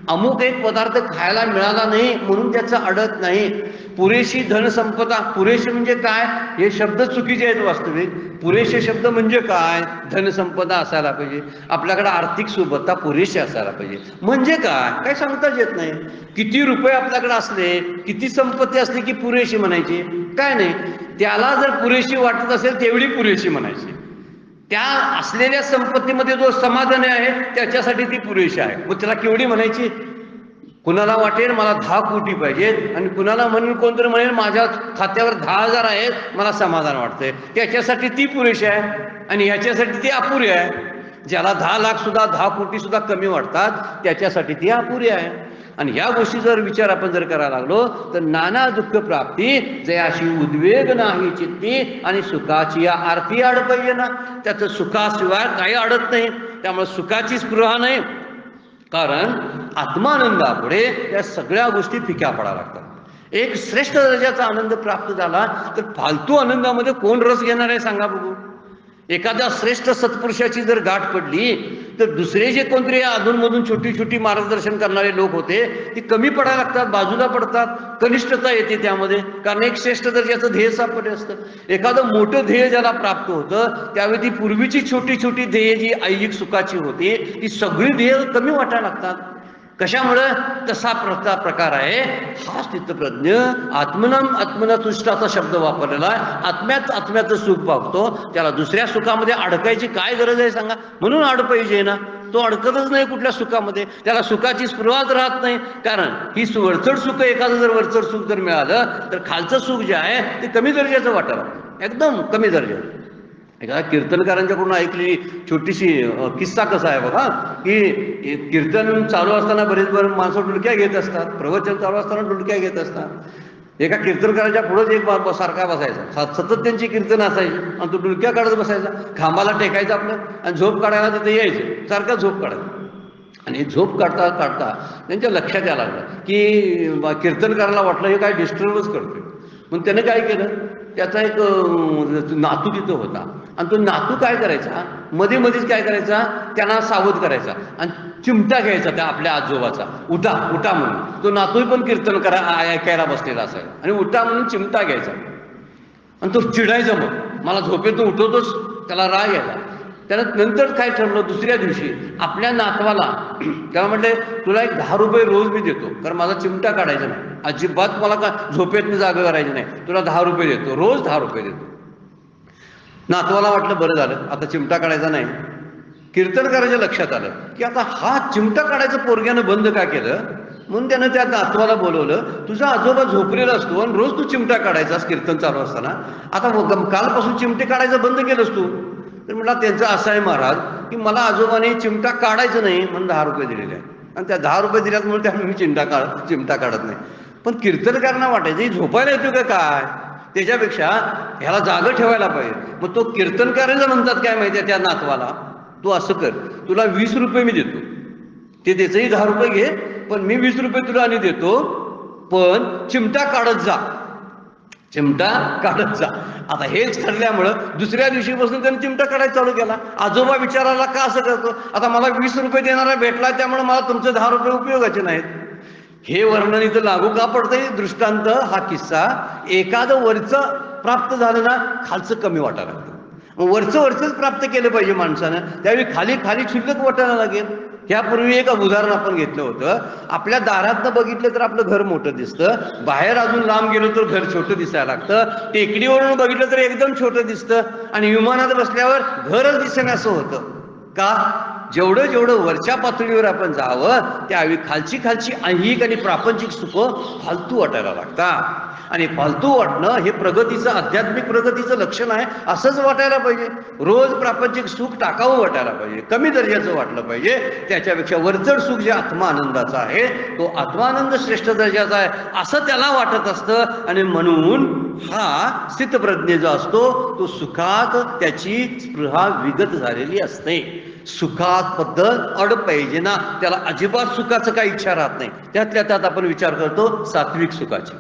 Speaker 1: अमुक एक पदार्थ खायला मिळाला नाही म्हणून त्याचं अडत नाही. पुरेशी धनसंपदा, पुरेशी म्हणजे काय, हे शब्द चुकीचे आहेत वास्तविक. पुरेसे शब्द म्हणजे काय, धनसंपदा असायला पाहिजे, आपल्याकडे आर्थिक सुबत्ता पुरेशी असायला पाहिजे. म्हणजे काय, काय सांगताच येत नाही. किती रुपये आपल्याकडे असले, किती संपत्ती असली की पुरेशी म्हणायची, काय नाही. त्याला जर पुरेशी वाटत असेल तेवढी पुरेशी म्हणायची. त्या असलेल्या संपत्तीमध्ये जो समाधान आहे त्याच्यासाठी ती पुरेशी आहे. मग त्याला केवढी म्हणायची. कुणाला वाटेल मला 10 कोटी पाहिजेत आणि कुणाला म्हणून कोणतरी म्हणेल माझ्या खात्यावर 10,000 आहेत मला समाधान वाटतंय, त्याच्यासाठी ती पुरेशी आहे आणि ह्याच्यासाठी ती अपुरी आहे. ज्याला 10 लाख सुद्धा 10 कोटी सुद्धा कमी वाटतात त्याच्यासाठी ती अपुरी आहे. आणि ह्या गोष्टी जर विचार आपण जर करायला लागलो तर नाना दुःख प्राप्ती जयाशी उद्वेग नाही चित्ती आणि सुखाची या आरती आड पाहिजे ना. त्याचं सुखाशिवाय काही अडत नाही. त्यामुळे सुखाची स्पृहा नाही, कारण आत्मानंदापुढे या सगळ्या गोष्टी फिक्या पडायला लागतात. एक श्रेष्ठ दर्जाचा आनंद प्राप्त झाला तर फालतू आनंदामध्ये कोण रस घेणार आहे सांगा बघू. एखाद्या श्रेष्ठ सत्पुरुषाची जर गाठ पडली तर दुसरे जे कोणतरी अधूनमधून छोटी छोटी मार्गदर्शन करणारे लोक होते ती कमी पडायला लागतात, बाजूला पडतात, कनिष्ठता येते त्यामध्ये. कारण एक श्रेष्ठ दर्जाचं ध्येय सापडले असतं. एखादं मोठं ध्येय ज्याला प्राप्त होतं त्यावेळी ती पूर्वीची छोटी छोटी ध्येय जी ऐहिक सुखाची होती ती सगळी ध्येय कमी वाटायला लागतात. कशामुळे, तसा प्रकार आहे. हा स्थितप्रज्ञ आत्मना तुष्टाचा शब्द वापरलेला आहे. आत्म्याचं सुख पावतो, त्याला दुसऱ्या सुखामध्ये अडकायची काय गरज आहे सांगा. म्हणून अड पाहिजे ना, तो अडकतच नाही कुठल्या सुखामध्ये, त्याला सुखाची स्पृहाच राहत नाही. कारण ही वरचढ सुख, एखादं जर वरचढ सुख जर मिळालं तर खालचं सुख जे आहे ते कमी दर्जाचं वाटावं, एकदम कमी दर्जाचं. एका कीर्तनकारांच्याकडून ऐकलेली छोटीशी किस्सा कसा आहे बघा, की कीर्तन चालू असताना बरेच माणसं डुलक्या घेत असतात, प्रवचन चालू असताना डुलक्या घेत असतात. एका कीर्तनकाराच्या पुढेच एक सारखा बसायचा, सतत त्यांची कीर्तन असायची आणि तो डुलक्या काढत बसायचा, खांबाला टेकायचा आपलं आणि झोप काढायला तिथे यायचे, सारखा झोप काढायचा. आणि झोप काढता काढता त्यांच्या लक्षात यायला लागलं की कीर्तनकाराला वाटलं हे काय डिस्टर्बच करतोय. मग त्याने काय केलं, त्याचा एक नातू तिथं होता आणि तो नातू काय करायचा, मध्ये मध्येच काय करायचा, त्यांना सावध करायचा आणि चिमटा घ्यायचा त्या आपल्या आजोबाचा, उठा उठा म्हणून. तो नातू पण कीर्तन ऐकायला बसलेला असायचा आणि उठा म्हणून चिमटा घ्यायचा आणि तो चिडायचा, मग मला झोपेतून उठवतोच, त्याला राग यायला. त्यानं नंतर काय ठरलं, दुसऱ्या दिवशी आपल्या नातवाला त्याला म्हटले तुला एक 10 रुपये रोज मी देतो, कारण माझा चिमटा काढायचा नाही, अजिबात मला का झोपेतनं जागा करायची नाही, तुला 10 रुपये देतो, रोज 10 रुपये देतो. नातवाला वाटलं बरं झालं, आता चिमटा काढायचा नाही. कीर्तनकाराच्या लक्षात आलं की आता हा चिमटा काढायचं पोरग्यानं बंद का केलं, म्हणून त्यानं त्या नातवाला बोलवलं. तुझा आजोबा झोपलेला असतो आणि रोज तू चिमटा काढायचास कीर्तन चालू असताना, आता कालपासून चिमटे काढायचं बंद केलंस तू. तर म्हटला त्यांचं असं आहे महाराज की मला आजोबाने चिमटा काढायचं नाही म्हणून 10 रुपये दिलेले आहे आणि त्या 10 रुपये दिल्यात म्हणून त्यामुळे मी चिमटा काढत नाही. पण कीर्तनकारांना वाटायचं झोपायला येतो का काय, त्याच्यापेक्षा ह्याला जागं ठेवायला पाहिजे. मग तो कीर्तनकारांना म्हणतात काय माहिती आहे त्या नातवाला, तू असं कर, तुला 20 रुपये मी देतो, ते त्याचंही 10 रुपये घे, पण मी 20 रुपये तुला आणि देतो, पण चिमटा काढत जा, चिमटा काढत जा. आता हेच ठरल्यामुळं दुसऱ्या दिवशीपासून त्याने चिमटा काढायला चालू केला. आजोबा विचारायला का असं करतो, आता मला 20 रुपये देणारा भेटला त्यामुळे मला तुमचे 10 रुपये उपयोगाचे नाहीत. हे वर्णन इथं लागू का पडतंय, दृष्टांत हा किस्सा. एखादं वरचं प्राप्त झालं ना खालचं कमी वाटायला लागतं. मग वरचंच प्राप्त केलं पाहिजे माणसानं, त्यावेळी खाली क्षुल्लक वाटायला लागेल. ह्यापूर्वी एक उदाहरण आपण घेतलं होतं, आपल्या दारातनं बघितलं तर आपलं घर मोठं दिसतं, बाहेर अजून लांब गेलो तर घर छोटं दिसायला लागतं, टेकडीवरून बघितलं तर एकदम छोटं दिसतं आणि विमानात बसल्यावर घरच दिसेन असं होतं. का, जेवढं वरच्या पातळीवर आपण जावं त्यावेळी खालची ऐहिक आणि प्रापंचिक सुख फालतू वाटायला लागतात. आणि फालतू वाटणं हे प्रगतीचं, आध्यात्मिक प्रगतीचं लक्षण आहे असंच वाटायला पाहिजे. रोज प्रापंचिक सुख टाकावं वाटायला पाहिजे, कमी दर्जाचं वाटलं पाहिजे. त्याच्यापेक्षा वरचढ सुख जे आत्मानंदाचं आहे तो आत्मानंद श्रेष्ठ दर्जाचा आहे असं त्याला वाटत असतं. आणि म्हणून हा स्थितप्रज्ञ जो असतो तो सुखात त्याची स्पृहा विगत झालेली असते. सुखात पद्धत अड पाहिजे ना, त्याला अजिबात सुखाचं काही इच्छा राहत नाही. त्यातल्या त्यात आपण विचार करतो सात्विक सुखाची,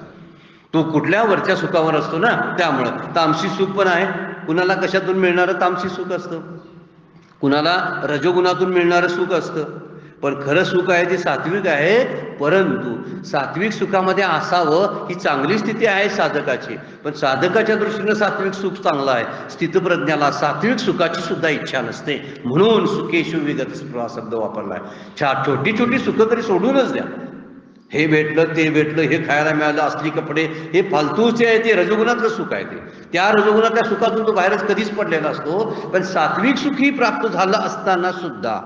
Speaker 1: तो कुठल्या वरच्या सुखावर असतो ना, त्यामुळं तामसी सुख पण आहे. कुणाला कशातून मिळणारं तामसी सुख असतं, कुणाला रजोगुणातून मिळणारं सुख असतं. पण खरं सुख आहे ते सात्विक आहे. परंतु सात्विक सुखामध्ये असावं ही चांगली स्थिती आहे साधकाची, पण साधकाच्या दृष्टीनं सात्विक सुख चांगलं आहे. स्थितप्रज्ञाला सात्विक सुखाची सुद्धा इच्छा नसते, म्हणून सुखेषु विगत स्पृहा शब्द वापरलाय. छोटी छोटी सुख तरी सोडूनच द्या. हे भेटलं ते भेटलं, हे खायला मिळालं, असली कपडे, हे फालतूचे आहे, ते रजोगुणातलं सुख आहे. ते त्या रजोगुणातल्या सुखातून तो बाहेरच कधीच पडलेला असतो. पण सात्विक सुखी प्राप्त झालं असताना सुद्धा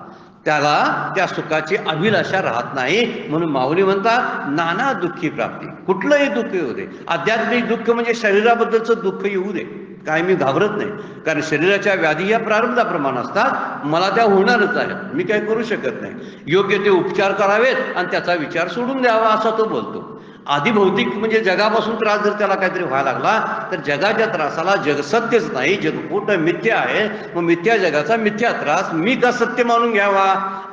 Speaker 1: त्याला त्या सुखाची अभिलाषा राहत नाही. म्हणून माऊली म्हणतात नाना दुःखी प्राप्ती. कुठलंही दुःख येऊ दे, आध्यात्मिक दुःख म्हणजे शरीराबद्दलचं दुःख येऊ दे, काय मी घाबरत नाही. कारण शरीराच्या व्याधी या प्रारब्धाप्रमाणे असतात, मला त्या होणारच आहेत, मी काय करू शकत नाही. योग्य ते उपचार करावेत आणि त्याचा विचार सोडून द्यावा असा तो बोलतो. आधी भौतिक म्हणजे जगापासून त्रास जर त्याला काहीतरी व्हायला लागला तर जगाच्या त्रासाला जग सत्यच नाही, जग खोटं मिथ्या आहे. मग मिथ्या जगाचा मिथ्या त्रास मी का सत्य मानून घ्यावा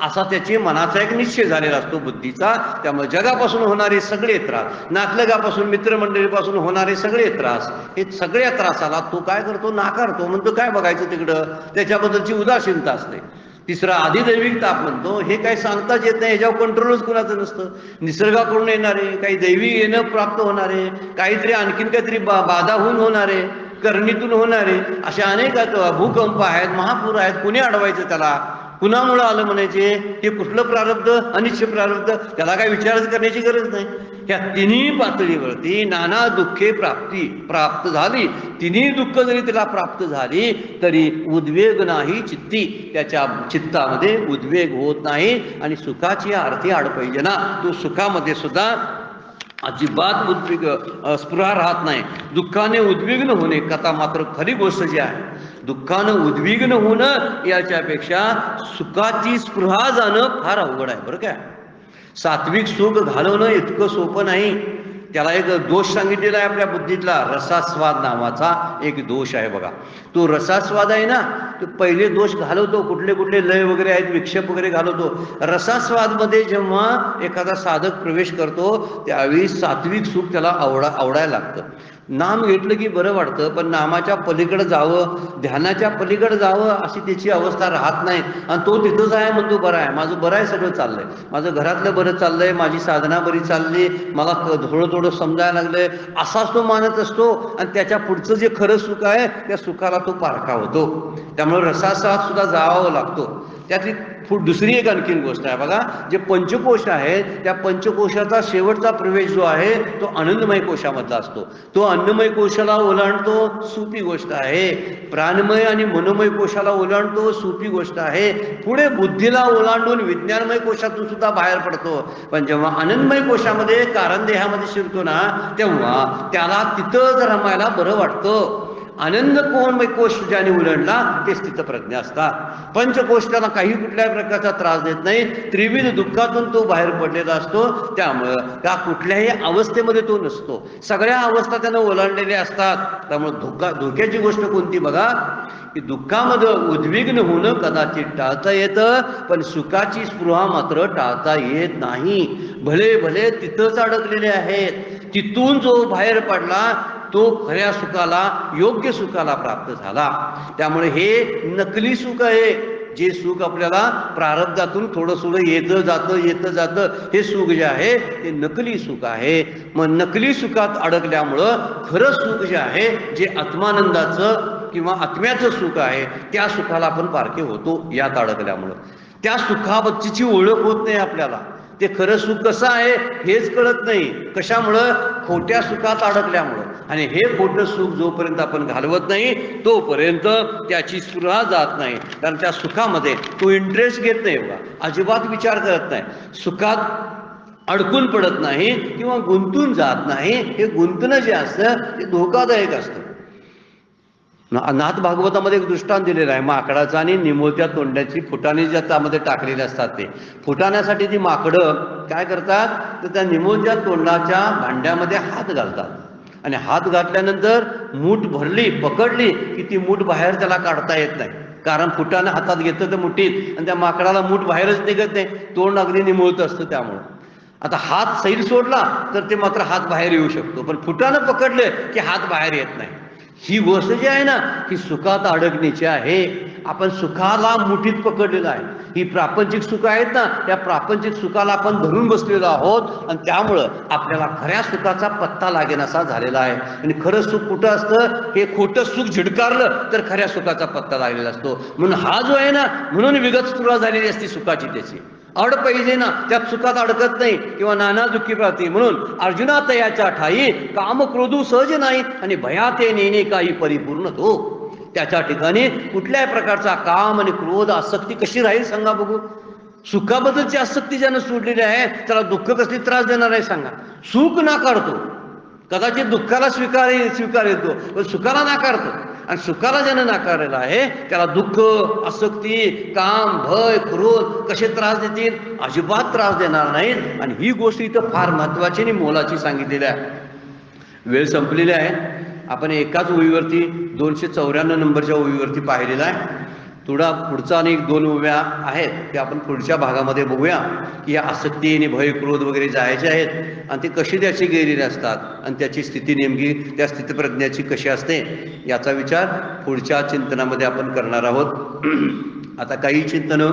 Speaker 1: असा त्याची मनाचा एक निश्चय झालेला असतो, बुद्धीचा. त्यामुळे जगापासून होणारे सगळे त्रास, नातलगापासून मित्रमंडळीपासून होणारे सगळे त्रास, हे सगळ्या त्रासाला तो काय करतो, नाकारतो. म्हणतो काय बघायचं तिकडं, त्याच्याबद्दलची उदासीनता असते. तिसरा अधिदैविक ताप म्हणतो, हे काही सांगताच येत नाही, ह्याच्यावर कंट्रोलच कुणाचं नसतं. निसर्गाकडून येणारे काही दैवी येणं प्राप्त होणारे, काहीतरी आणखीन काहीतरी बाधा होऊन होणारे, करणीतून होणारे असे अनेक भूकंप आहेत, महापूर आहेत. कुणी अडवायचं त्याला, कुणामुळं आलं म्हणायचे, हे कुठलं प्रारब्ध, अनिच्छ प्रारब्ध, त्याला काय विचारच करण्याची गरज नाही. ह्या तिन्ही पातळीवरती नाना दुःखे प्राप्त झाली. तिन्ही दुःख जरी त्याला प्राप्त झाली तरी उद्वेग नाही चित्ती, त्याच्या चित्तामध्ये उद्वेग होत नाही आणि सुखाची अर्थी आडपैजना, तो सुखामध्ये सुद्धा अजिबात उद्वेग स्पृहा राहत नाही. दुःखाने उद्विग्न होणे कथा मात्र खरी गोष्ट जी आहे. दुःखानं उद्विग्न होणं याच्यापेक्षा सुखाची स्पृहा जाणं फार अवघड आहे बरं काय. सात्विक सुख घालवणं इतकं सोपं नाही. त्याला एक दोष सांगितलेला आहे आपल्या बुद्धीतला, रसास्वाद नावाचा एक दोष आहे बघा. तो रसास्वाद आहे ना, तो पहिले दोष घालवतो, कुठले कुठले लय वगैरे आहेत, विक्षेप वगैरे घालवतो. रसास्वादमध्ये जेव्हा एखादा साधक प्रवेश करतो त्यावेळी सात्विक सुख त्याला आवडायला लागतं. नाम घेतलं की बरं वाटतं, पण नामाच्या पलीकडे जावं, ध्यानाच्या पलीकडे जावं अशी त्याची अवस्था राहत नाही. आणि तो तिथंच आहे, म्हणतो बरं आहे, माझं बरं आहे, सगळं चाललंय, माझं घरातलं बरं चाललंय, माझी साधना बरी चालली, मला थोडं थोडं समजायला लागलंय, असाच तो मानत असतो. आणि त्याच्या पुढचं जे खरं सुख आहे त्या सुखाला तो पारखा होतो. त्यामुळे रसास्वाद सुद्धा जावावं लागतो. त्यातली दुसरी एक आणखीन गोष्ट आहे बघा, जे पंचकोश आहेत त्या पंचकोशाचा शेवटचा प्रवेश जो आहे तो आनंदमय कोशामधला असतो. तो अन्नमय कोशाला ओलांडतो, सोपी गोष्ट आहे. प्राणमय आणि मनोमय कोशाला ओलांडतो, सोपी गोष्ट आहे. पुढे बुद्धीला ओलांडून विज्ञानमय कोशातून सुद्धा बाहेर पडतो. पण जेव्हा आनंदमय कोशामध्ये कारण देहामध्ये शिरतो ना, तेव्हा त्याला तिथं रमायला बरं वाटतं. आनंद कोणमय कोश ज्याने उलटला ते स्थितप्रज्ञ असतात. पंचकोश त्याला काही कुठल्याही प्रकारचा त्रास देत नाही. त्रिविध दुःखातून तो बाहेर पडलेला असतो. त्यामुळं त्या कुठल्याही अवस्थेमध्ये तो नसतो, सगळ्या अवस्था त्यानं ओलांडलेल्या असतात. त्यामुळे धोक्याची गोष्ट कोणती बघा, की दुःखामध्ये उद्विग्न होणं कदाचित टाळता येतं, पण सुखाची स्पृहा मात्र टाळता येत नाही. भले भले तिथंच अडकलेले आहेत. तिथून जो बाहेर पडला तो खऱ्या सुखाला, योग्य सुखाला प्राप्त झाला. त्यामुळे हे नकली सुख आहे. जे सुख आपल्याला प्रारब्धातून थोडं थोडं येतं जातं हे सुख जे आहे ते नकली सुख आहे. मग नकली सुखात अडकल्यामुळं खरं सुख जे आहे, जे आत्मानंदाचं किंवा आत्म्याचं सुख आहे, त्या सुखाला आपण पारखे होतो यात अडकल्यामुळं. त्या सुखाबद्दलची ओळख होत नाही आपल्याला. ते खरं सुख कसं आहे हेच कळत नाही. कशामुळं? खोट्या सुखात अडकल्यामुळं. आणि हे खोटं सुख जोपर्यंत आपण घालवत नाही तोपर्यंत त्याची स्पृहा जात नाही. कारण त्या सुखामध्ये तो इंटरेस्ट घेत नाही बघा, अजिबात विचार करत नाही, सुखात अडकून पडत नाही किंवा गुंतून जात नाही. हे गुंतणं जे असतं ते धोकादायक असतं. नाथ भागवतामध्ये एक दृष्टांत दिलेला आहे माकडाचा आणि निमोळत्या तोंडाची फुटाणे ज्या त्यामध्ये टाकलेले असतात. ते फुटाण्यासाठी ती माकडं काय करतात, तर त्या निमोळत्या तोंडाच्या भांड्यामध्ये हात घालतात आणि हात घातल्यानंतर मूठ भरली, पकडली की ती मूठ बाहेर त्याला काढता येत नाही. कारण फुटाणं हातात घेतं तर मुठीत, आणि त्या माकडाला मूठ बाहेरच निघत नाही, तोंड अगदी निमोळत असतं. त्यामुळं आता हात सैल सोडला तर ते मात्र हात बाहेर येऊ शकतो, पण फुटाणं पकडले की हात बाहेर येत नाही. ही गोष्ट जी आहे ना ही सुखात अडकण्याची आहे. आपण सुखाला मुठीत पकडलेलं आहे. ही प्रापंचिक सुख आहेत ना, त्या प्रापंचिक सुखाला आपण धरून बसलेलो आहोत आणि त्यामुळं आपल्याला खऱ्या सुखाचा पत्ता लागेनासा झालेला आहे. आणि खरं सुख कुठं असतं, हे खोटं सुख झिडकारलं तर खऱ्या सुखाचा पत्ता लागलेला असतो. म्हणून हा जो आहे ना, म्हणून विगत सुरुवात झालेली असते सुखाची, त्याची अड पाहिजे ना, त्यात सुखात अडकत नाही किंवा नाना दुःखी प्राप्ती. म्हणून अर्जुना तयाच्या ठाई काम क्रोधू सहज नाही आणि भयात नेणे काही परिपूर्ण तो. त्याच्या ठिकाणी कुठल्याही प्रकारचा काम आणि क्रोध आसक्ती कशी राहील सांगा बघू. सुखाबद्दलची आसक्ती ज्यानं सोडलेली आहे त्याला दुःख कसली त्रास देणार आहे सांगा. सुख नाकारतो, कदाचित दुःखाला स्वीकार येतो पण सुखाला नाकारतो. आणि सुखाला ज्यानं नाकारलेला आहे त्याला दुःख, आसक्ती, काम, भय, क्रोध कसे त्रास देतील, अजिबात त्रास देणार नाहीत. आणि ही गोष्ट इथं फार महत्वाची आणि मोलाची सांगितलेली आहे. वेळ संपलेली आहे. आपण एकाच ओळीवरती 294 नंबरच्या ओळीवरती पाहिलेला आहे. थोडा पुढचा आणि 2 ओव्या आहेत ते आपण पुढच्या भागामध्ये बघूया की या आसक्ती आणि भय, क्रोध वगैरे जायचे आहेत आणि ते कसे त्याचे गेलेले असतात आणि त्याची स्थिती नेमकी त्या स्थितीप्रज्ञाची कशी असते याचा विचार पुढच्या चिंतनामध्ये आपण करणार आहोत. आता काही चिंतनं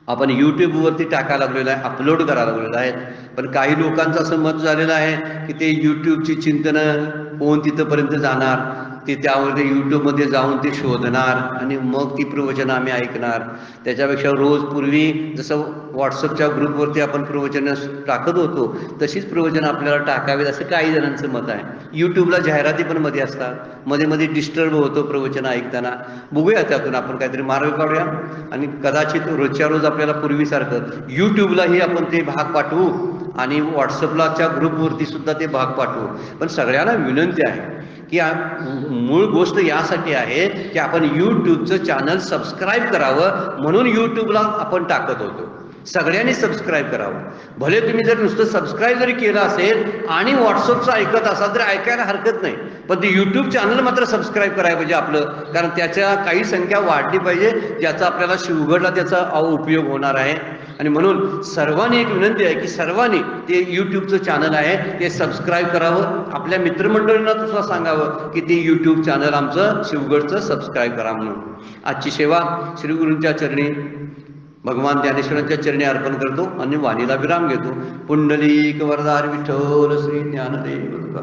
Speaker 1: आपण यूट्यूबवरती टाकायला लागलेलं आहे, अपलोड करायला लागलेलं आहे. पण काही लोकांचं असं मत झालेलं आहे की ते यूट्यूबची चिंतनं कोण तिथंपर्यंत जाणार, ते त्यावर यूट्यूबमध्ये जाऊन ते शोधणार आणि मग ती प्रवचनं आम्ही ऐकणार. त्याच्यापेक्षा रोज पूर्वी जसं व्हॉट्सअपच्या ग्रुपवरती आपण प्रवचनं टाकत होतो तशीच प्रवचनं आपल्याला टाकावीत असं काही जणांचं मत आहे. यूट्यूबला जाहिराती पण मध्ये असतात, मध्ये मध्ये डिस्टर्ब होतो प्रवचनं ऐकताना. बघूया त्यातून आपण काहीतरी मार्ग काढूया आणि कदाचित रोजच्या रोज आपल्याला पूर्वीसारखं यूट्यूबलाही आपण ते भाग पाठवू आणि व्हॉट्सअपलाच्या ग्रुपवरती सुद्धा ते भाग पाठवू. पण सगळ्यांना विनंती आहे की मूळ गोष्ट यासाठी आहे की आपण यूट्यूबचं चॅनल सबस्क्राईब करावं म्हणून यूट्यूबला आपण टाकत होतो. सगळ्यांनी सबस्क्राईब करावं. भले तुम्ही जर नुसतं सबस्क्राईब जरी केलं असेल आणि व्हॉट्सअपचं ऐकत असाल तर ऐकायला हरकत नाही, पण ते यूट्यूब चॅनल मात्र सबस्क्राईब करायला पाहिजे आपलं, कारण त्याच्या काही संख्या वाढली पाहिजे ज्याचा आपल्याला शिवगडला त्याचा उपयोग होणार आहे. आणि म्हणून सर्वांनी एक विनंती आहे की सर्वांनी ते यूट्यूबचं चॅनल आहे ते सबस्क्राईब करावं. आपल्या मित्रमंडळींना सुद्धा सांगावं की ते यूट्यूब चॅनल आमचं शिवगडचं सबस्क्राईब करा म्हणून. आजची सेवा श्री गुरूंच्या चरणी, भगवान ज्ञानेश्वरांच्या चरणी अर्पण करतो आणि वाणीला विराम घेतो. पुंडलिक वरदार विठ्ठल श्री ज्ञानदेव.